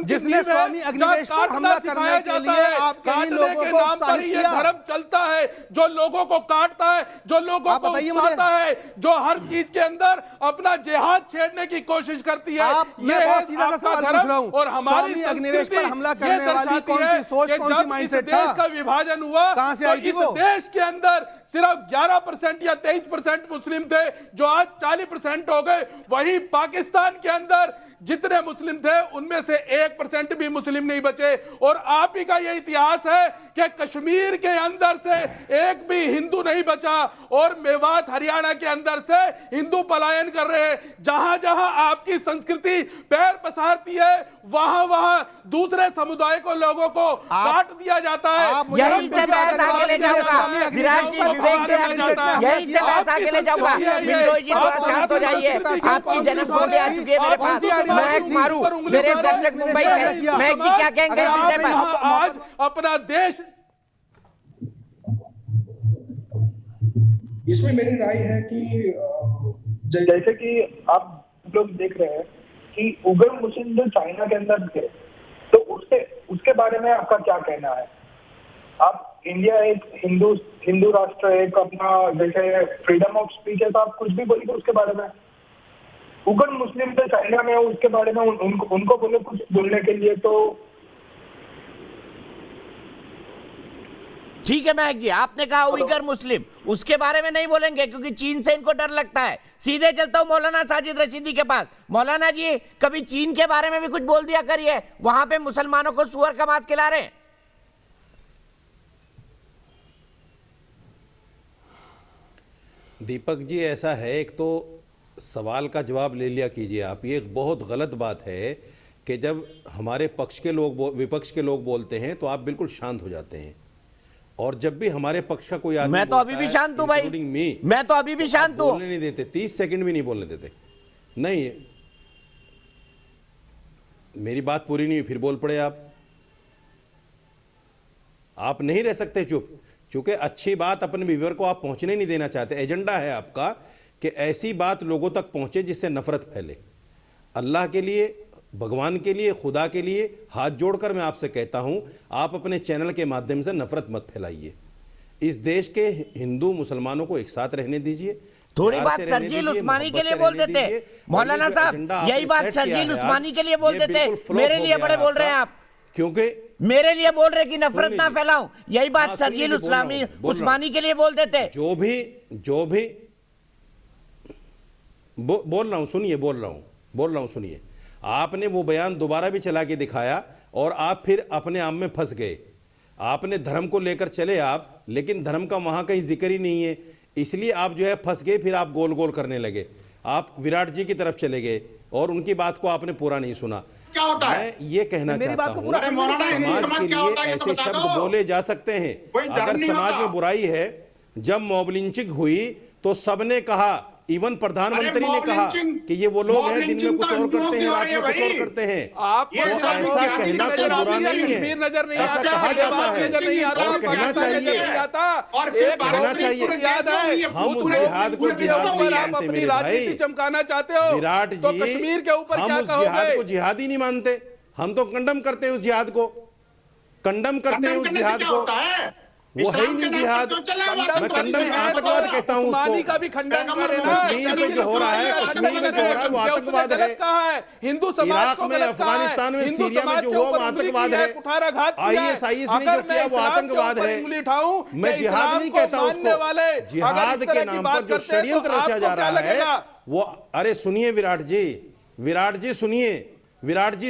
जिसने स्वामी अग्निवेश पर हमला करने के लिए आप कई लोगों को उत्साहित किया? धर्म चलता है जो लोगों को काटता है, जो लोगों को उकसाता है, जो हर चीज के अंदर अपना जिहाद छेड़ने की कोशिश करती है। मैं बहुत सीधा सा सवाल पूछ रहा हूं, और हमारी स्वामी अग्निवेश पर हमला करने वाली कौन सी सोच, कौन सी माइंडसेट था? देश का विभाजन हुआ, कहां से आई थी वो? इस देश के अंदर सिर्फ 11% या 23% मुस्लिम थे, जो आज 40% हो गए। वही पाकिस्तान के अंदर जितने मुस्लिम थे उनमें से 1% भी मुस्लिम नहीं बचे। और आप ही का यह इतिहास है कि कश्मीर के अंदर से एक भी हिंदू नहीं बचा और मेवात हरियाणा के अंदर से हिंदू पलायन कर रहे हैं। जहां जहां आपकी संस्कृति पैर पसारती है वहां वहां दूसरे समुदाय को, लोगों को काट दिया जाता है। यही से बहस आगे ले जाऊंगा, विराट जी विवेक से यही से बहस आगे ले जाऊंगा। मिंटो जी थोड़ा शांत हो जाइए, आपकी जन्मभूमि आ चुकी है मेरे पास, मैं मारू मेरे दर्शक मुंबई में, मैं जी क्या कहेंगे इस विषय पर? आज अपना देश, इसमें मेरी राय है कि जैसे कि आप लोग देख रहे हैं कि उग्र मुस्लिम जो चाइना के अंदर थे, तो उसके बारे में आपका क्या कहना है? आप इंडिया एक हिंदू राष्ट्र, एक अपना जैसे फ्रीडम ऑफ स्पीच है, तो आप कुछ भी बोलिए उसके बारे में। उग्र मुस्लिम जो चाइना में है उसके बारे में उनको बोले कुछ बोलने के लिए, तो ठीक है महक जी, आपने कहा उइगर मुस्लिम, उसके बारे में नहीं बोलेंगे क्योंकि चीन से इनको डर लगता है। सीधे चलता हूं मौलाना साजिद रशीदी के पास। मौलाना जी, कभी चीन के बारे में भी कुछ बोल दिया करिए, वहां पे मुसलमानों को सुअर का मांस खिला रहे हैं। दीपक जी, ऐसा है, एक तो सवाल का जवाब ले लिया कीजिए आप। ये एक बहुत गलत बात है कि जब हमारे पक्ष के लोग विपक्ष के लोग बोलते हैं तो आप बिल्कुल शांत हो जाते हैं, और जब भी हमारे पक्ष का कोई आदमी, मैं तो अभी भी शांत हूं भाई, मैं तो अभी भी शांत हूं, बोलने नहीं देते, 30 सेकंड भी नहीं बोलने देते। नहीं, मेरी बात पूरी नहीं हुई फिर बोल पड़े आप नहीं रह सकते चुप, चूंकि अच्छी बात अपने व्यूअर को आप पहुंचने नहीं देना चाहते। एजेंडा है आपका कि ऐसी बात लोगों तक पहुंचे जिससे नफरत फैले। अल्लाह के लिए, भगवान के लिए, खुदा के लिए हाथ जोड़कर मैं आपसे कहता हूं, आप अपने चैनल के माध्यम से नफरत मत फैलाइए। इस देश के हिंदू मुसलमानों को एक साथ रहने दीजिए। थोड़ी बात शर्जील उस्मानी के लिए बोल देते मौलाना साहब, यही बात शर्जील उस्मानी के लिए बोल देते, मेरे लिए बड़े बोल रहे हैं आप, क्योंकि मेरे लिए बोल रहे कि नफरत ना फैलाऊं, यही बात शर्जील उस्मानी के लिए बोल देते। जो भी बोल रहा हूं सुनिए, आपने वो बयान दोबारा भी चला के दिखाया और आप फिर अपने आप में फंस गए। आपने धर्म को लेकर चले आप, लेकिन धर्म का वहां कहीं जिक्र ही नहीं है, इसलिए आप जो है फंस गए। फिर आप गोल गोल करने लगे, आप विराट जी की तरफ चले गए और उनकी बात को आपने पूरा नहीं सुना। क्या होता है? मैं ये कहना चाहता हूं, समाज के लिए ऐसे शब्द बोले जा सकते हैं। अगर समाज में बुराई है, जब मॉब लिंचिंग हुई तो सबने कहा, इवन प्रधानमंत्री ने कहा कि ये वो लोग हैं दिन में कुछ और करते हैं, रात में कुछ और करते हैं। आप ऐसा कहना कोई बुरा नहीं है, नजर नहीं ऐसा कहा जाता है, और कहना चाहिए, कहना चाहिए। हम उस जिहाद को जिहाद नहीं मानते मेरे भाई, चमकाना चाहते हो विराट जी, कश्मीर के ऊपर हम उस जिहाद को जिहाद ही नहीं मानते, हम तो कंडम करते हैं उस जिहाद को, कंडम करते हैं उस जिहाद को। वो है ही नहीं जिहाद। मैं कंडम आतंकवाद कहता हूँ उसको। का भी खंडन कश्मीर में जो हो रहा है, कश्मीर में जो हो रहा है वो आतंकवाद है। हिंदू समाज इराक में, अफगानिस्तान में, सीरिया में जो हुआ वो आतंकवाद है। ISIS ने जो किया वो आतंकवाद है। मैं जिहाद नहीं कहता उसको, जिहाद के नाम पर जो षड्यंत्र रचा जा रहा है वो, अरे सुनिए विराट जी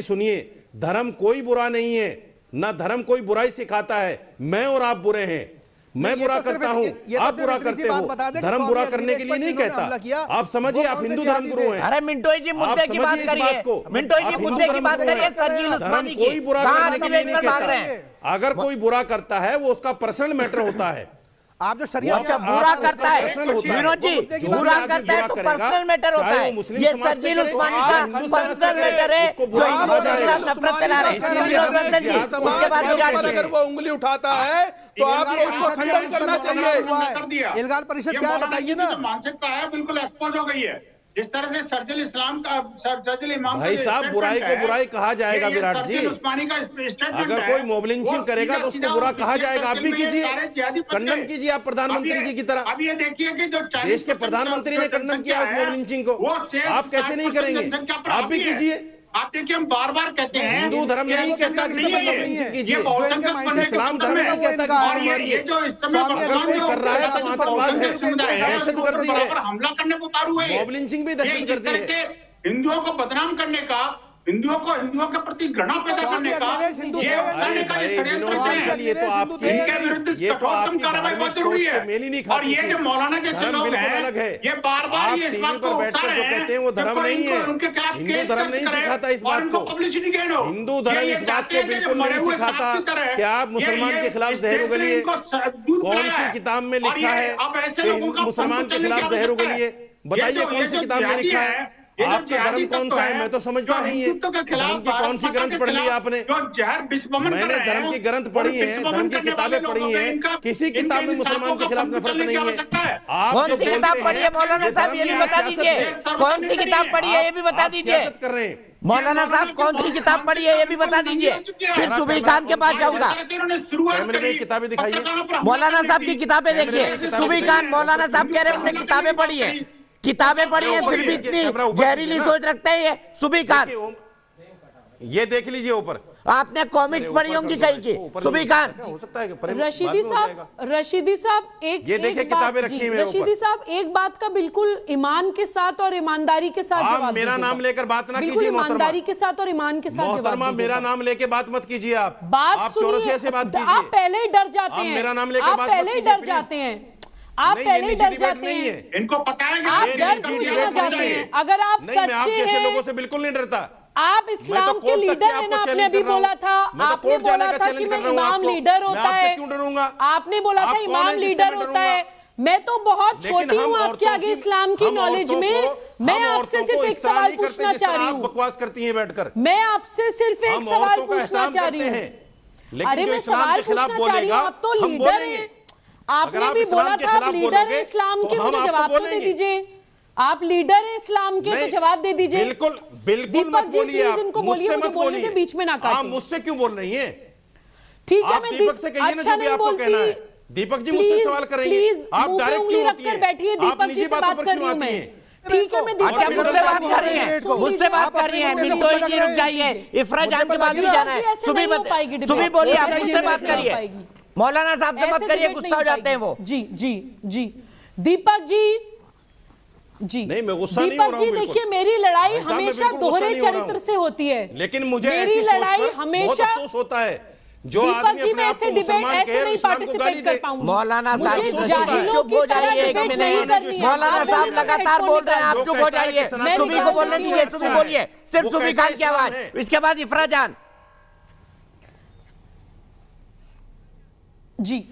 सुनिए, धर्म कोई बुरा नहीं है, ना धर्म कोई बुराई सिखाता है। मैं और आप बुरे हैं, मैं बुरा करता हूं, आप बुरा करते हो, धर्म बुरा करने के लिए नहीं कहता। आप समझिए, आप हिंदू धर्म गुरु हैं। अरे मिंटो जी मुद्दे की बात करिए, मिंटो जी मुद्दे की बात करिए। शर्जील उस्मानी की कोई बुरा करने के लिए नहीं कहता। अगर कोई बुरा करता है वो उसका पर्सनल मैटर होता है। आप जो शरिया अच्छा बुरा करता है पर्सनल होता है। विनोद जी, जो भी बुरा आदमी करता है बुरा तो करेगा, पर्सनल मैटर होता चाहे है। वो मुस्लिम ये समाज से शर्जील करे, उस्मानी आज का हिंदू समाज से पर्सनल करे, मैटर है उसको जो बुरा हिंदुओं कहा के खिलाफ जाएगा। नफरत फैला रहे हैं। विनोद बंसल जी, उसके बाद विराट जी। अगर वो उंगली उठाता है तो आपको उसको खंडन करना चाहिए। इल्गाल परिषद क्या है बताइए ना। जो मानसिकता है बिल्कुल एक्सपोज हो गई है। जिस तरह से सर्जिल इस्लाम का सर्जिल इमाम भाई साहब, बुराई को बुराई कहा जाएगा विराट जी। उस्मानी का स्टेटमेंट अगर कोई मोब लिंचिंग करेगा तो उसको बुरा कहा जाएगा। आप भी कीजिए, कंडम कीजिए आप प्रधानमंत्री जी की तरह। अब ये देखिए कि जो देश के प्रधानमंत्री ने कंडम किया उस मोब लिंचिंग को, आप कैसे नहीं करेंगे? आप भी कीजिए। आप देखिए हम बार बार कहते हैं हिंदू धर्म नहीं कहता कि सब मोब लिंचिंग कीजिए। इस्लाम धर्म नहीं कहता कि ये जो इस समय अगर कोई कर रहा है तो आतंकवाद है, दहशतगर्दी है। हमला करने को उतारू है। मोब लिंचिंग भी दहशतगर्दी है। हिंदुओं को बदनाम करने का, हिंदुओं के प्रति घृणा पैदा करने का, ये उतारने का ये षड्यंत्र है। ये तो आपकी इनके विरुद्ध कठोरतम कार्रवाई बहुत जरूरी है। मेल ही नहीं और ये जो मौलाना जैसे लोग हैं, ये बार बार ये इस बात को उकसा रहे हैं कहते हैं वो धर्म नहीं है। उनके खिलाफ हिंदू केस धर्म दर्ज नहीं करें सिखाता इस और बात उनको को। पब्लिसिटी गेन हो। हिंदू धर्म ये इस बात चाहते को हैं कि बिल्कुल मरे नहीं हुए सिखाता सांप की तरह कि आप मुसलमान ये के खिलाफ इस जहर देश ने उगलिए। इनको दूध कौन पिलाया सी है। किताब में और लिखा ये है अब ऐसे कि लोगों का मुसलमान के खिलाफ जहर उगलिए? बताइए कौन सी किताब में लिखा है? आपका धर्म कौन सा है? मैं तो समझता नहीं है। धर्म की कौन सी ग्रंथ पढ़ ली आपने? मैंने धर्म की ग्रंथ पढ़ी है, धर्म की किताबें पढ़ी हैं। किसी किताब में मुसलमान के खिलाफ नफरत नहीं है। आप कौन सी किताब पढ़ी है मौलाना साहब, ये भी बता दीजिए। कौन सी किताब पढ़ी है ये भी बता दीजिए। कर रहे हैं मौलाना साहब कौन सी किताब पढ़ी है ये भी बता दीजिए, फिर सुबीर खान के पास जाऊंगा। कैमरे में किताबें दिखाइए। मौलाना साहब की किताबें देखिए। सुबीर खान, मौलाना साहब कह रहे हैं उन्होंने किताबें पढ़ी है, किताबें पढ़ी है फिर भी इतनी जहरीली सोच रखते हैं ये। सुबीर खान ये देख लीजिए ऊपर, आपने कॉमिक्स पढ़ी होंगी कहीं की। सुबीर खान, हो सकता है रशीदी साहब ये देखिए किताबें रखी हैं मेरे ऊपर। रशीदी साहब एक बात का बिल्कुल ईमान के साथ और ईमानदारी के साथ जवाब मेरा दीजिएगा। नाम लेकर बात ना बिल्कुल कीजिए ईमानदारी के साथ और ईमान के साथ जवाब मोहतरमा, दीजिएगा। मेरा नाम लेके बात मत कीजिए। आप बात चौरसिया से बात कीजिए। आप पहले ही डर जाते आप हैं। मेरा नाम लेकर आप बात पहले मत ही कीजिए, डर प्लीज। जाते हैं। आप नहीं, पहले ये ही निजी डर डिबेट जाते नहीं हैं। है। इनको पता है आप कि डर ये क्यों निजी जाना डिबेट चाहते नहीं हैं? है। अगर आप नहीं, मैं आप सच्चे जैसे लोगों हैं, से बिल्कुल नहीं डरता। आप मैं इस्लाम तो के कोर्ट तक लीडर के हैं आपको ना। आपने चैलेंज अभी कर रहा हूं। बोला था, मैं तो आपने कोर्ट जाने बोला का था चैलेंज कि कर मैं रहा हूं इमाम आपको। लीडर मैं होता आपसे है। क्यों डरूंगा? आपने बोला आप था कौन इमाम है जिससे लीडर मैं होता डरूंगा? है। मैं तो बहुत लेकिन छोटी हम हूँ आपके औरतों आगे की- इस्लाम की हम नॉलेज औरतों में। को- मैं हम आपसे औरतों सिर्फ को एक इस तरह सवाल नहीं करते पूछना जिस तरह चाह रही आप हूँ। बकवास करती हैं बैठकर। मैं आपसे सिर्फ एक हम सवाल औरतों का पूछना एहतराम चाह रही करते हूँ। हैं। लेकिन अरे जो मैं इस्लाम सवाल के खिलाफ पूछना चाह रही हूँ। बोलेगा, आप तो हम लीडर बोलेंगे। हैं। अगर आपने आप भी इस्लाम बोला के था आप खिलाफ लीडर हैं बोलोगे, इस्लाम तो के, हम मुझे आपको जवाब तो दे बोलेंगे। दीजिए। आप लीडर हैं इस्लाम के, तो नहीं, जवाब दे दीजिए। बिल्कुल बिल्कुल दीपक मत जी बोलिए। प्लीज आप इनको बोलिए, मुझसे मुझे मत बोलने के बोलिए। बीच में ना आप काटें। मुझसे क्यों बोल रही हैं? ठीक है, आप मैं दीपक से कहिए ना अच्छा जो भी नहीं आपको कहना है। बोलती। दीपक जी मुझसे सवाल करेंगे। प्लीज आप मुंह पे डायरेक्ट उंगली क्यों रख होती कर हैं? बैठिए। आप दीपक निजी जी से बातों बात पर कर क्यों रही हूँ आती मैं। हैं? ठीक है, मैं अच्छा दीपक जी मुझसे से बात कर रही हैं, मुझसे बात कर रही हैं। मिंटो जी रुक जाइए, इफ्रा जान के बाद भी जाना है। सुबह सुबह बोलिए, आप मुझसे बात करिए। मौलाना साहब से मत करिए, गुस्सा हो जाते हैं वो। जी जी जी दीपक जी नहीं, मैं गुस्सा नहीं हो दीपक रहा जी हूं। देखिए, मेरी लड़ाई भाई साहब, मैं हमेशा बिल्कुल गुस्सा दोहरे नहीं हो रहा चरित्र हूं। से होती है। लेकिन मुझे मेरी ऐसी सोच लड़ाई पर बहुत हमेशा अफसोस होता है जो दीपक आदमी जी अपने मैं आप ऐसे को डिबेट मुसलमान ऐसे कहे और नहीं इस्लाम को पार्टिसिपेट गाली कर दे। पाऊंगी। मौलाना साहब मुझे चुप जाहिलों चुप की हो तरह जाइए एक डिबेट मिनट। नहीं करनी है। मौलाना आप साहब बोलिए, मैं लगातार बोल रहे हैं, आप हेडफोन चुप हो जाइए। मैं सुबह को निकाल बोलने देती दीजिए, हूँ। सुबह बोलिए, सिर्फ वो सुबह कैसा खान की इस्लाम आवाज, है? इसके बाद इफ्रा जान। जी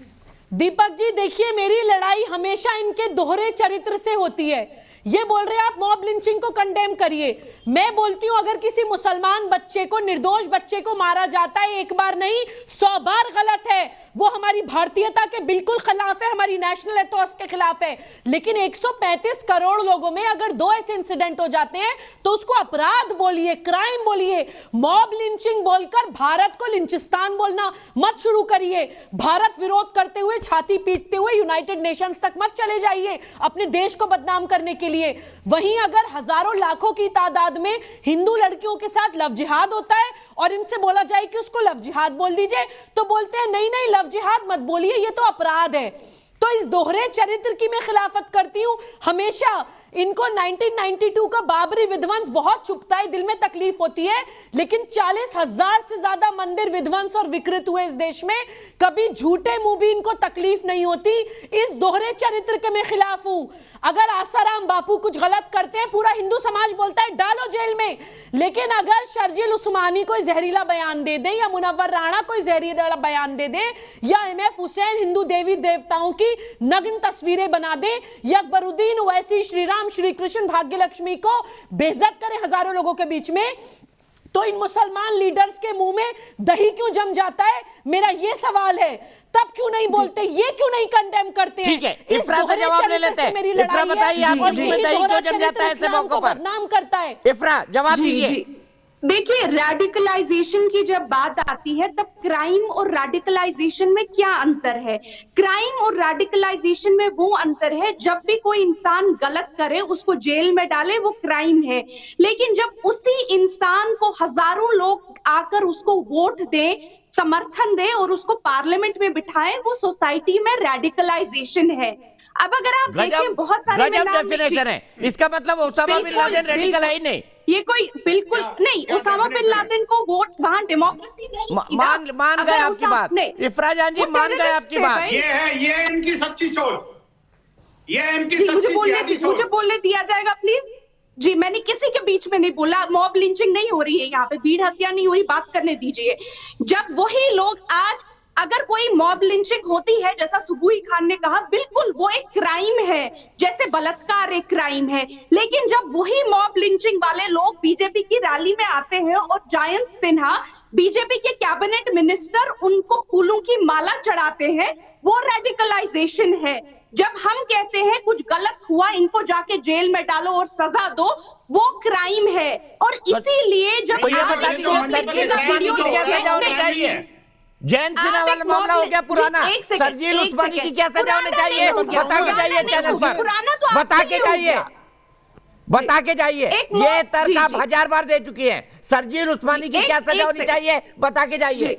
दीपक जी देखिए, मेरी लड़ाई हमेशा इनके दोहरे चरित्र से होती है। ये बोल रहे हैं आप मॉब लिंचिंग को कंडेम करिए। मैं बोलती हूं अगर किसी मुसलमान बच्चे को, निर्दोष बच्चे को मारा जाता है एक बार नहीं 100 बार गलत है। वो हमारी भारतीयता के बिल्कुल खिलाफ है, हमारी नेशनल एथोस के खिलाफ है। लेकिन 135 करोड़ लोगों में अगर 2 ऐसे इंसिडेंट हो जाते हैं तो उसको अपराध बोलिए, क्राइम बोलिए। मॉब लिंचिंग बोलकर भारत को लिंचिस्तान बोलना मत शुरू करिए। भारत विरोध करते हुए, छाती पीटते हुए यूनाइटेड नेशंस तक मत चले जाइए अपने देश को बदनाम करने के लिए। वहीं अगर हजारों लाखों की तादाद में हिंदू लड़कियों के साथ लव जिहाद होता है और इनसे बोला जाए कि उसको लव जिहाद बोल दीजिए, तो बोलते हैं नहीं नहीं लव जिहाद मत बोलिए, ये तो अपराध है। तो इस दोहरे चरित्र की मैं खिलाफत करती हूं हमेशा। इनको 1992 का बाबरी विध्वंस बहुत चुभता है, दिल में तकलीफ होती है, लेकिन 40,000 से ज्यादा मंदिर विध्वंस और विकृत हुए इस देश में, कभी झूठे मुंह भी इनको तकलीफ नहीं होती। इस दोहरे चरित्र के मैं खिलाफ हूं। अगर आसाराम बापू कुछ गलत करते हैं, पूरा हिंदू समाज बोलता है डालो जेल में। लेकिन अगर शर्जील उस्मानी कोई जहरीला बयान दे दे, या मुनव्वर राणा कोई जहरीला बयान दे दे, या MF हुसैन हिंदू देवी देवताओं की नग्न तस्वीरें बना दे, ये अकबरुद्दीन ओवैसी श्री राम श्री कृष्ण भाग्यलक्ष्मी को बेइज्जत करे हजारों लोगों के बीच में, तो इन मुसलमान लीडर्स के मुंह में दही क्यों जम जाता है? मेरा ये सवाल है। तब क्यों नहीं बोलते, ये क्यों नहीं कंडेम करते हैं? ठीक है, इफ्रा से जवाब ले लेते हैं। इफ्रा बताइए, आपके मुंह में दही क्यों जम जाता है ऐसे मौकों पर? बदनाम करता है। इफ्रा जवाब दीजिए। देखिए, रेडिकलाइजेशन की जब बात आती है तब क्राइम और रेडिकलाइजेशन में क्या अंतर है? क्राइम और रेडिकलाइजेशन में वो अंतर है, जब भी कोई इंसान गलत करे उसको जेल में डाले, वो क्राइम है। लेकिन जब उसी इंसान को हजारों लोग आकर उसको वोट दें, समर्थन दें और उसको पार्लियामेंट में बिठाएं, वो सोसाइटी में रेडिकलाइजेशन है। अब अगर आप देखें, बहुत सारे डेफिनेशन है इसका, मतलब ओसामा बिन लादेन रेडिकल है ही नहीं। ये कोई बिल्कुल नहीं, ओसामा बिन लादेन को वोट, वहां डेमोक्रेसी नहीं, मान गए आपकी बात, इफ्रा जान जी मान गए आपकी बात। ये इनकी सच्ची सोच, ये इनकी सच्ची मुझे बोलने दिया जाएगा प्लीज जी। मैंने किसी के बीच में नहीं बोला, मॉब लिंचिंग नहीं हो रही है यहाँ पे, भीड़ हत्या नहीं हो रही, बात करने दीजिए। जब वही लोग आज, अगर कोई मॉब लिंचिंग होती है जैसा सुबुही खान ने कहा, बिल्कुल वो एक क्राइम है, जैसे बलात्कार एक क्राइम है। लेकिन जब वही मॉब लिंचिंग वाले लोग बीजेपी की रैली में आते हैं और जयंत सिन्हा बीजेपी के कैबिनेट मिनिस्टर उनको फूलों की माला चढ़ाते हैं, वो रेडिकलाइजेशन है। जब हम कहते हैं कुछ गलत हुआ, इनको जाके जेल में डालो और सजा दो, वो क्राइम है। और इसीलिए जब जयंत सिन्हा वाला मामला हो गया पुराना, शर्जील उस्मानी की क्या सजा होनी चाहिए? बता के जाइए चैनल पर, बता के जाइए, बता के जाइए। ये तर्क आप 1000 बार दे चुकी है। शर्जील उस्मानी की क्या सजा होनी चाहिए? बता के जाइए।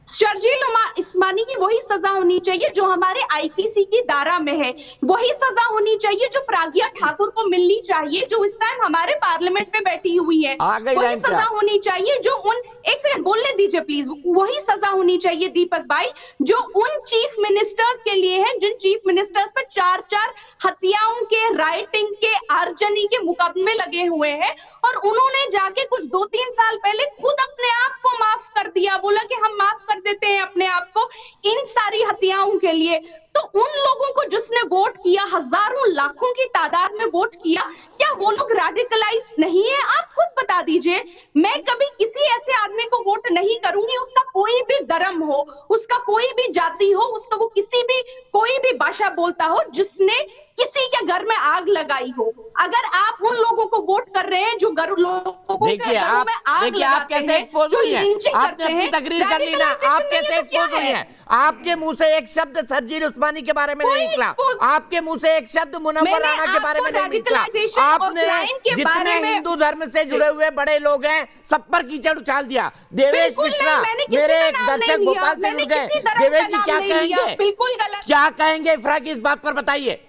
शर्जील उस्मानी की वही सजा होनी चाहिए जो हमारे आईपीसी की धारा में है, वही सजा होनी चाहिए जो प्राज्ञा ठाकुर को मिलनी चाहिए, जो इस टाइम हमारे पार्लियामेंट में बैठी हुई है। वही सजा होनी चाहिए जो उन, एक सेकंड बोलने दीजिए प्लीज, वही सजा होनी चाहिए दीपक भाई जो उन चीफ मिनिस्टर्स के लिए है, जिन चीफ मिनिस्टर्स पर 4-4 हत्याओं के, राइटिंग के, आर्जनी के मुकदमे लगे हुए हैं और उन्होंने जाके कुछ 2-3 साल पहले खुद अपने आप को माफ कर दिया, बोला कि हम माफ कर देते हैं अपने आप को इन सारी हत्याओं के लिए। तो उन लोगों को जिसने वोट किया, हजारों लाखों की तादाद में वोट किया, क्या वो लोग रेडिकलाइज नहीं है? आप खुद बता दीजिए। मैं कभी किसी ऐसे आदमी को वोट नहीं करूंगी, उसका कोई भी धर्म हो, उसका कोई भी जाति हो, उसका वो किसी भी कोई भी भाषा बोलता हो, जिसने किसी के घर में आग लगाई हो। अगर आप उन लोगों को वोट कर रहे हैं जो लोगों के घरों में आग लगाते हैं, एक्सपोज हुई है, आपने अपनी तकरीर कर ली ना, आप कैसे एक्सपोज हुई है? आपके मुंह से एक शब्द शर्जील उस्मानी के बारे में नहीं निकला, आपके मुंह से एक शब्द मुनव्वर राणा के बारे में नहीं निकला। आपने जितने हिंदू धर्म से जुड़े हुए बड़े लोग हैं सब पर कीचड़ उछाल दिया। देवेश मिश्रा, मेरे एक दर्शक भोपाल से जुड़ गए, देवेश जी क्या कहेंगे? बिल्कुल गलत। क्या कहेंगे इफ्रा की इस बात पर, बताइए।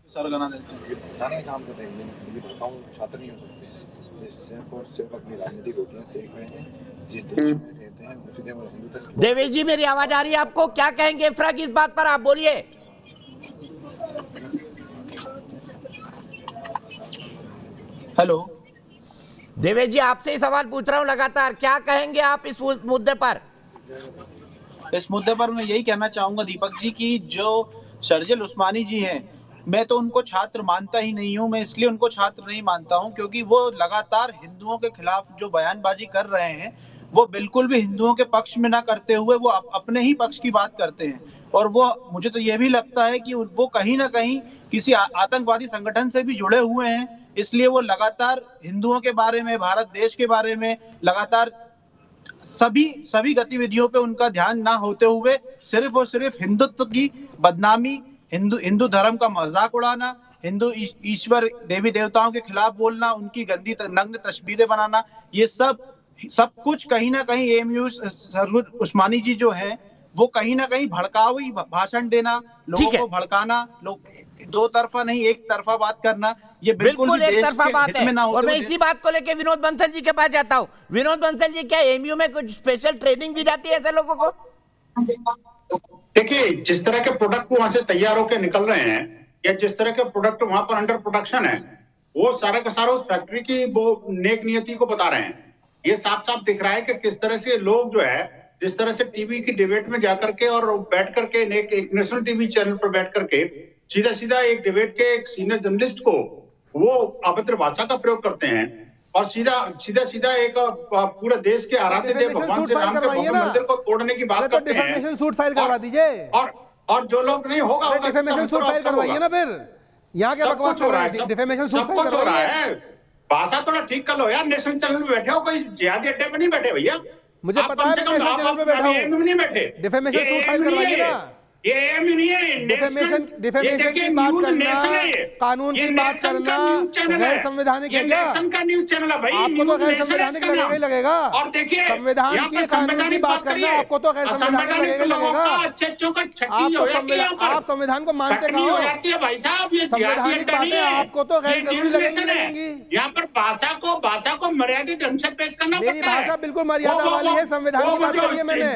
बताने का काम करते हैं, ये छात्र नहीं हो सकते, सिर्फ और सिर्फ अपनी राजनीतिक रोटियां सेक रहे हैं, जिस देश में रहते हैं उसी देश में हिंदू धर्म। देवेश जी मेरी आवाज आ रही है आपको? क्या कहेंगे इफ्रा की इस बात पर, आप बोलिए। हेलो देवेश जी, आपसे ही सवाल पूछ रहा हूं लगातार, क्या कहेंगे आप इस मुद्दे पर? इस मुद्दे पर मैं यही कहना चाहूंगा दीपक जी की जो शर्जील उस्मानी जी हैं, मैं तो उनको छात्र मानता ही नहीं हूं। मैं इसलिए उनको छात्र नहीं मानता हूं क्योंकि वो लगातार हिंदुओं के खिलाफ जो बयानबाजी कर रहे हैं वो बिल्कुल भी हिंदुओं के पक्ष में ना करते हुए वो अपने ही पक्ष की बात करते हैं। और वो, मुझे तो ये भी लगता है कि वो कहीं ना कहीं किसी आतंकवादी संगठन से भी जुड़े हुए हैं, इसलिए वो लगातार हिंदुओं के बारे में, भारत देश के बारे में लगातार सभी गतिविधियों पे उनका ध्यान ना होते हुए सिर्फ और सिर्फ हिंदुत्व की बदनामी, हिंदू धर्म का मजाक उड़ाना, हिंदू ईश्वर देवी देवताओं के खिलाफ बोलना, उनकी गंदी नग्न तस्वीरें बनाना, ये सब कुछ कहीं ना कहीं एएमयू शर्जील उस्मानी जी जो है वो कहीं ना कहीं भड़कावी भाषण देना, लोगों को भड़काना, लोग दो तरफा नहीं एक तरफा बात करना, ये बिल्कुल एक तरफा बात है। और मैं इसी बात को लेके विनोद बंसल जी के पास जाता हूँ। विनोद बंसल जी, क्या एएमयू में कुछ स्पेशल ट्रेनिंग दी जाती है ऐसे लोगों को? देखिए, जिस तरह के प्रोडक्ट वहां से तैयार होकर निकल रहे हैं या जिस तरह के प्रोडक्ट वहां पर अंडर प्रोडक्शन है, वो सारा का सारा उस फैक्ट्री की वो नेक नियति को बता रहे हैं। ये साफ साफ दिख रहा है कि किस तरह से लोग जो है जिस तरह से टीवी की डिबेट में जाकर के और बैठ करके एक नेशनल टीवी चैनल पर बैठ करके सीधा सीधा एक डिबेट के एक सीनियर जर्नलिस्ट को वो अभद्र भाषा का प्रयोग करते हैं और सीधा एक पूरे देश के आराध्य देव भगवान श्री राम के भव्य मंदिर को तोड़ने की बात करते हैं। डिफेमेशन सूट फाइल करवा दीजिए। और जो लोग नहीं होगा डिफेमेशन सूट फाइल करवाइए ना, फिर यहाँ क्या बकवास कर रहा है? डिफेमेशन सूट फाइल करवाइए। भाषा थोड़ा ठीक कर लो यार, नेशनल चैनल पे बैठे हो, कोई जिहादी अड्डे पे नहीं बैठे भैया। मुझे पता है नेशनल चैनल पे बैठा हूं, नहीं बैठे। डिफेमेशन सूट फाइल करवाइए ना। ये एम नहीं है, डिफेमेशन की बात करना, कानून की बात करना गैर संवैधानिक है क्या? का न्यूज चैनल है भाई, आपको तो गैर संवैधानिक लगेगा ही लगेगा। और देखिए संविधान की कानून की बात करना आपको तो गैर संवैधानिक लगेगा ही लगेगा। आप संविधान को मानते कहाँ हो? भाई साहब ये संवैधानिक बातें आपको तो गैर जरूरी लगेंगी। यहाँ पर भाषा को मर्यादित ढंग से पेश करना। मेरी भाषा बिल्कुल मर्यादा वाली है। संविधान की बात करी है मैंने,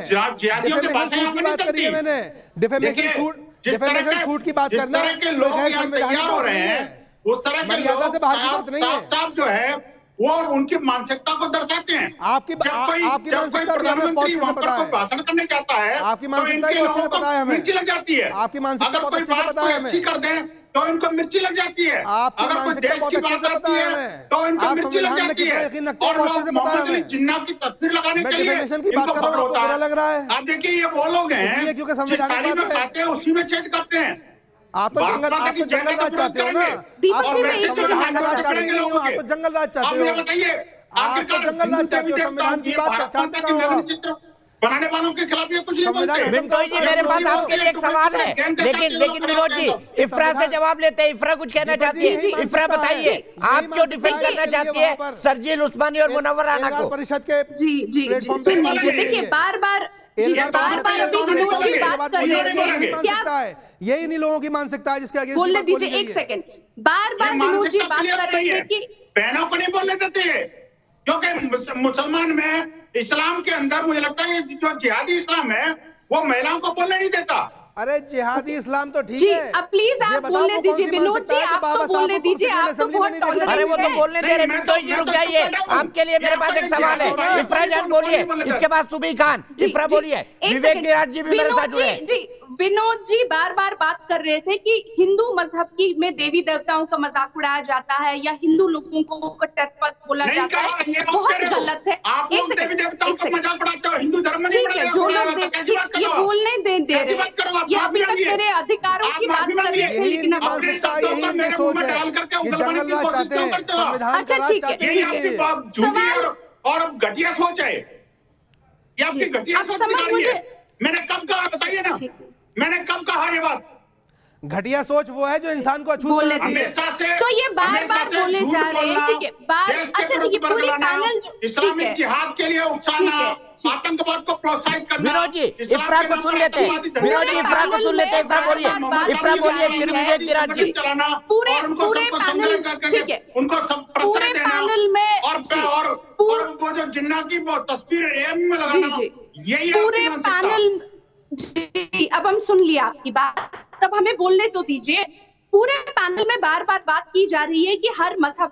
डिफेमेशन की बात करी है मैंने। डिफेमेशन सूट की बात करना गैर संवैधानिक हो रहे हैं, उस तरह के मर्यादा से बाहर की बात नहीं है। साफ जो है वो उनकी मानसिकता को दर्शाते हैं। आपकी मानसिकता प्रधानमंत्री वहां पर कोई भाषण करने जाता है, आपकी मानसिकता को अच्छे से पता है हमें। मिर्ची लग जाती है। आपकी मानसिकता बहुत अच्छे से पता है हमें। कर दें तो इनको मिर्ची लग जाती है। आपकी मानसिकता बहुत अच्छे से पता है हमें, तो इनको आप मिर्ची लग संविधान में जाती कितना है। यकीन रखते हैं बहुत अच्छे से पता है हमें। जिन्ना की तस्वीर लगाने के लिए डिफेमेशन की बात कर रहा हूं, आपको बुरा लग रहा है? आप देखिए ये वो लोग हैं इसलिए क्योंकि संविधान की बात खाते हैं उसी में छेद करते हैं। आप तो जंगल राज चाहते हो ना, आप संविधान का राज चाहते नहीं हो, आप तो जंगल राज चाहते हो। बताइए आप तो जंगल राज चाहते हो, संविधान की बात चाहते हो। बनाने वालों के खिलाफ ये कुछ नहीं बोलते। विनोद जी मेरे पास आपके लिए एक सवाल है, लेकिन विनोद जी इफ्रा से जवाब लेते हैं। इफ्रा कुछ कहना चाहती है। इफ्रा बताइए, आप क्यों डिफेंड करना चाहती है शर्जील उस्मानी और मुनव्वर राना को? परिषद के जी देखिए बार बार यही नहीं लोगों की मानसिकता है जिसके आगे बोलने दीजिए एक सेकंड। बार विनोद जी बात कर रहे थे कि बहनों को नहीं बोलने देते, क्योंकि मुसलमान में इस्लाम के अंदर मुझे लगता है जो जिहादी इस्लाम है वो महिलाओं को बोलने नहीं देता। अरे जिहादी इस्लाम तो ठीक है। अब प्लीज आप बोलने दीजिए विनोद जी, आप तो बोलने दीजिए। आप तो बहुत टॉलरेंट हैं। अरे वो तो बोलने दे रहे। विनोद जी रुक जाइए, आपके लिए मेरे पास एक सवाल है। इफ्रा जान बोलिए, इसके बाद सुबी खान। इफ्रा बोलिए। विवेक विराट जी भी मेरे साथ जुड़े हैं। विनोद जी बार बात कर रहे थे कि हिंदू मजहब की में देवी देवताओं का मजाक उड़ाया जाता है या हिंदू लोगों को कट्टरपंथ बोला जाता है, बहुत गलत है। आप लोग देवी देवताओं का मजाक उड़ाते हो, हिंदू धर्म में नहीं उड़ाया। जो लोग ये बोलने दे रहे हैं, ये अभी तक मेरे अधिकारों की बात कर रहे थे, लेकिन यही सोच है कि जंगल राज चाहते हैं, संविधान का राज चाहते हैं। झूठी और घटिया सोच है, ये आपकी घटिया सोच दिखा रही है। मैंने कब कहा बताइए ना, मैंने कब कहा ये बात? घटिया सोच वो है जो इंसान को अछूत बनाती है। तो ये बार बोले जा रहे हैं। ठीक है, अच्छा ठीक है, पूरी पैनल इस्लामिक जिहाद के लिए उकसाना, आतंकवाद को प्रोत्साहित करना। विनोद जी इफ्रा को सुन लेते हैं। विनोद जी इफ्रा को सुन लेते हैं। इफ्रा बोलिए फिर विवेक विराट जी। पूरे पैनल ठीक है, उनको सब पूरे पैनल में और वो जो जिन्ना की तस्वीर एम में लगाना, यही पूरे पैनल जी। अब हम सुन लिया आपकी बात, तब हमें बोलने तो दीजिए। पूरे पैनल में बार बात की जा रही है कि हर मजहब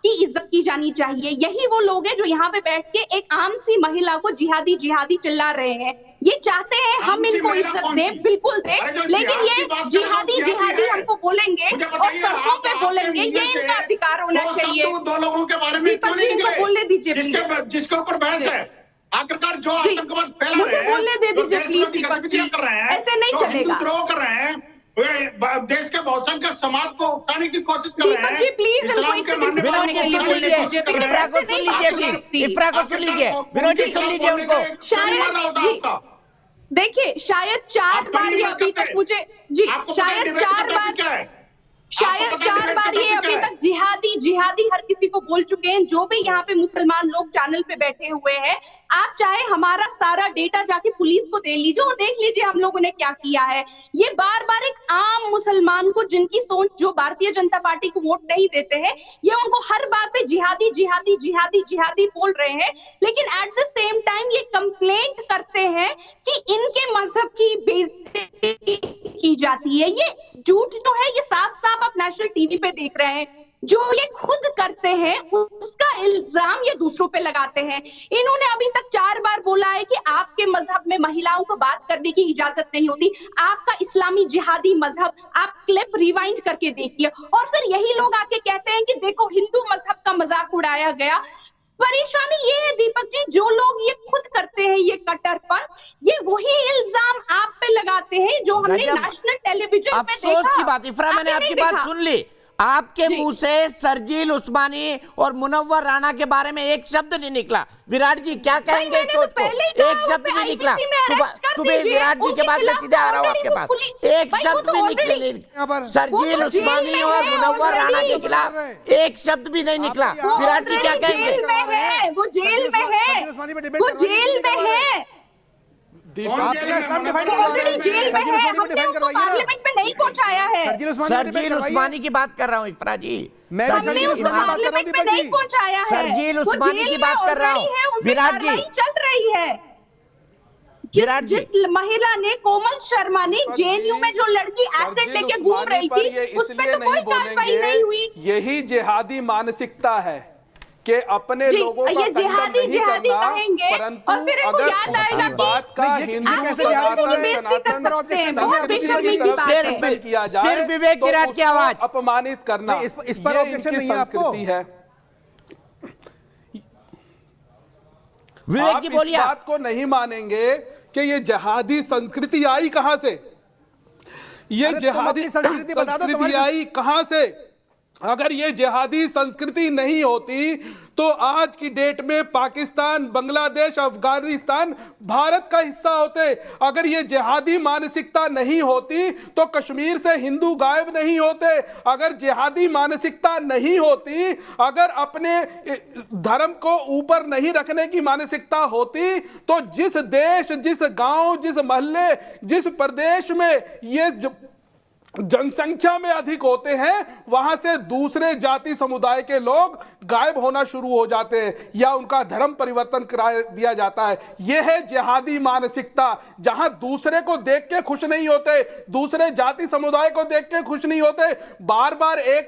की इज्जत की जानी चाहिए। यही वो लोग हैं जो यहाँ पे बैठ के एक आम सी महिला को जिहादी चिल्ला रहे हैं। ये चाहते हैं हम इनको इज्जत दें, बिल्कुल दें, लेकिन ये जिहादी हमको बोलेंगे और सड़कों पे बोलेंगे, ये इनका अधिकार होना चाहिए। दो लोगों के बारे में दीपक जी को बोलने दीजिए, जिसके ऊपर बहस है। आखिरकार जो आतंकवाद फैला रहे हैं, बोलने दे दीजिए प्लीज दीपक जी, कर रहे हैं, ऐसे नहीं चलेगा। द्रोह कर रहे हैं, देश के बहुसंख्यक समाज को उकसाने की कोशिश कर रहे हैं। दीपक जी प्लीज विनोद जी सुन लीजिए, इफ्रा को सुन लीजिए प्लीज। इफ्रा को सुन लीजिए, विनोद जी सुन लीजिए उनको। शायद देखिए शायद 4 बार ये अभी तक मुझे शायद 4 बार ये अभी तक जिहादी हर किसी को बोल चुके हैं। जो भी यहाँ पे मुसलमान लोग चैनल पे बैठे हुए हैं, आप चाहे हमारा सारा डेटा जाके पुलिस को दे लीजिए और देख लीजिए हम लोगों ने क्या किया है। ये बार एक आम मुसलमान को, जिनकी सोच जो भारतीय जनता पार्टी को वोट नहीं देते हैं, ये उनको हर बात पे जिहादी बोल रहे हैं, लेकिन एट द सेम टाइम ये कंप्लेंट करते हैं कि इनके मजहब की बेइज्जती की जाती है। ये झूठ जो है ये साफ आप नेशनल टीवी पे देख रहे हैं। जो ये खुद करते हैं उसका इल्जाम ये दूसरों पे लगाते हैं। इन्होंने अभी तक 4 बार बोला है कि आपके मजहब में महिलाओं को बात करने की इजाजत नहीं होती, आपका इस्लामी जिहादी मजहब, आप क्लिप रिवाइंड करके देखिए। और फिर यही लोग आके कहते हैं कि देखो हिंदू मजहब का मजाक उड़ाया गया। परेशानी ये है दीपक जी, जो लोग ये खुद करते हैं ये कट्टरपन, ये वही इल्जाम आप पे लगाते हैं जो हमने नेशनल टेलीविजन पे देखा। अफसोस की बात, इफ्रा, मैंने आपकी बात सुन ली। आपके मुंह से शर्जील उस्मानी और मुनव्वर राणा के बारे में एक शब्द नहीं निकला। विराट जी क्या कहेंगे इस सोच को? एक शब्द नहीं निकला। सुबह विराट जी के बाद मैं सीधे आ रहा हूँ आपके पास, एक शब्द भी निकले। शर्जील उस्मानी और मुनव्वर राणा के खिलाफ एक शब्द भी नहीं निकला। विराट जी क्या कहेंगे? वो जेल में है, वो जेल में है, पार्लियामेंट में नहीं पहुंचाया है। शर्जील उस्मानी की बात कर रहा हूँ इफ्रा जी, मैं पार्लियामेंट में नहीं पहुंचाया है। शर्जील उस्मानी की बात कर रहा हूँ। विराट जी चल रही है। जिस महिला ने, कोमल शर्मा ने जेएनयू में जो लड़की एसिड लेके घूम रही थी, उस पे तो कोई कार्रवाई नहीं हुई। यही जिहादी मानसिकता है कि अपने लोगों का खंडन नहीं करना, परंतु अगर उसकी बात का हिंदू सनातन किया जाए सिर्फ विवेक विराट की आवाज अपमानित करना, इस पर ऑब्जेक्शन नहीं है आपको? संस्कृति है। विवेक जी बोलिए। इस बात को नहीं मानेंगे कि ये जिहादी संस्कृति आई कहां से? ये जिहादी संस्कृति आई कहां से? अगर ये जिहादी संस्कृति नहीं होती तो आज की डेट में पाकिस्तान, बांग्लादेश, अफगानिस्तान भारत का हिस्सा होते। अगर ये जिहादी मानसिकता नहीं होती तो कश्मीर से हिंदू गायब नहीं होते। अगर जिहादी मानसिकता नहीं होती, अगर अपने धर्म को ऊपर नहीं रखने की मानसिकता होती, तो जिस देश, जिस गांव, जिस मोहल्ले, जिस प्रदेश में ये जनसंख्या में अधिक होते हैं, वहां से दूसरे जाति समुदाय के लोग गायब होना शुरू हो जाते हैं या उनका धर्म परिवर्तन करा दिया जाता है। यह है जिहादी मानसिकता, जहां दूसरे को देख के खुश नहीं होते, दूसरे जाति समुदाय को देख के खुश नहीं होते। बार बार एक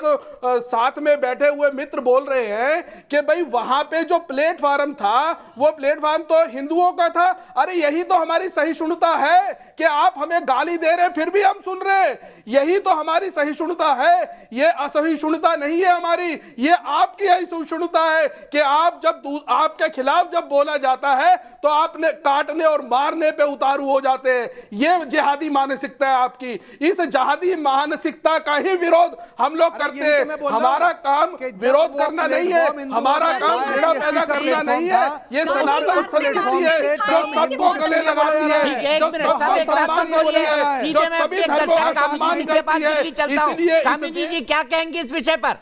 साथ में बैठे हुए मित्र बोल रहे हैं कि भाई वहां पे जो प्लेटफार्म था वो प्लेटफार्म तो हिंदुओं का था। अरे यही तो हमारी सहिष्णुता है कि आप हमें गाली दे रहे फिर भी हम सुन रहे हैं। यही तो हमारी सहिष्णुता है, ये असहिष्णुता नहीं है हमारी, ये आपकी असहिष्णुता है कि आप जब आपके खिलाफ जब बोला जाता है तो आपने काटने और मारने पे उतारू हो जाते हैं। ये जिहादी मानसिकता है आपकी। इस जिहादी मानसिकता का ही विरोध हम लोग करते हैं। हमारा काम विरोध करना नहीं है, हमारा काम घृणा पैदा करना नहीं है। ये सनातन संस्कृति है जो सबको गले लगाती है, जो सबको सम्मान देती है, जो सभी धर्मों का सम्मान करती है। इसलिए कामिनी जी क्या कहेंगे इस विषय पर?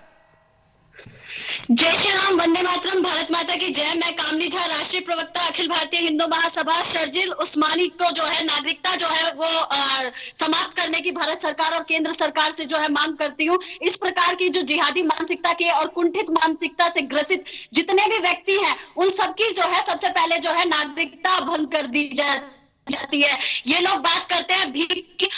जय श्री राम, वंदे मातरम, भारत माता की जय। मैं कामनी झा, राष्ट्रीय प्रवक्ता अखिल भारतीय हिंदू महासभा। शर्जील उस्मानी को जो है नागरिकता जो है वो समाप्त करने की भारत सरकार और केंद्र सरकार से जो है मांग करती हूँ। इस प्रकार की जो जिहादी मानसिकता के और कुंठित मानसिकता से ग्रसित जितने भी व्यक्ति हैं उन सबकी जो है सबसे पहले जो है नागरिकता भंग कर दी जाती है। ये लोग बात करते हैं भीख की,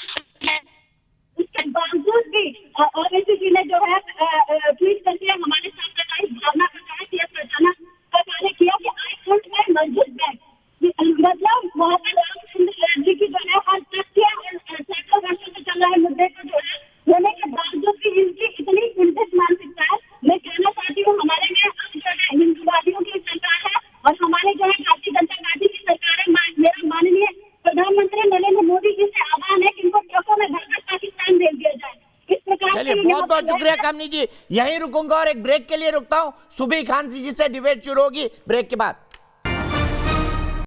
इसके बावजूद भी ओवैसी जी ने जो है ट्वीट करके हमारे साथ इस भावना प्रकाश या प्रचार कार्य किया कि आई वोट में मस्जिद बैग, मतलब वहाँ पे रामचंद्र जी की जो है हर तथ्य और सैकड़ों वर्षों से चल रहे मुद्दे को जो है होने के बावजूद भी इनकी इतनी कुंठित मानसिकता है। मैं कहना चाहती हूँ हमारे में अब जो है हिंदूवादियों की सरकार है और हमारे जो है भारतीय जनता पार्टी की सरकार है। मेरा माननीय प्रधानमंत्री नरेंद्र मोदी जी से आह्वान है कि इनको ट्रकों में भरकर पाकिस्तान भेज दिया जाए। इस प्रकार चलिए, बहुत बहुत शुक्रिया कामनी जी। यहीं रुकूंगा और एक ब्रेक के लिए रुकता हूं। सुबह खान जी से डिबेट शुरू होगी ब्रेक के बाद।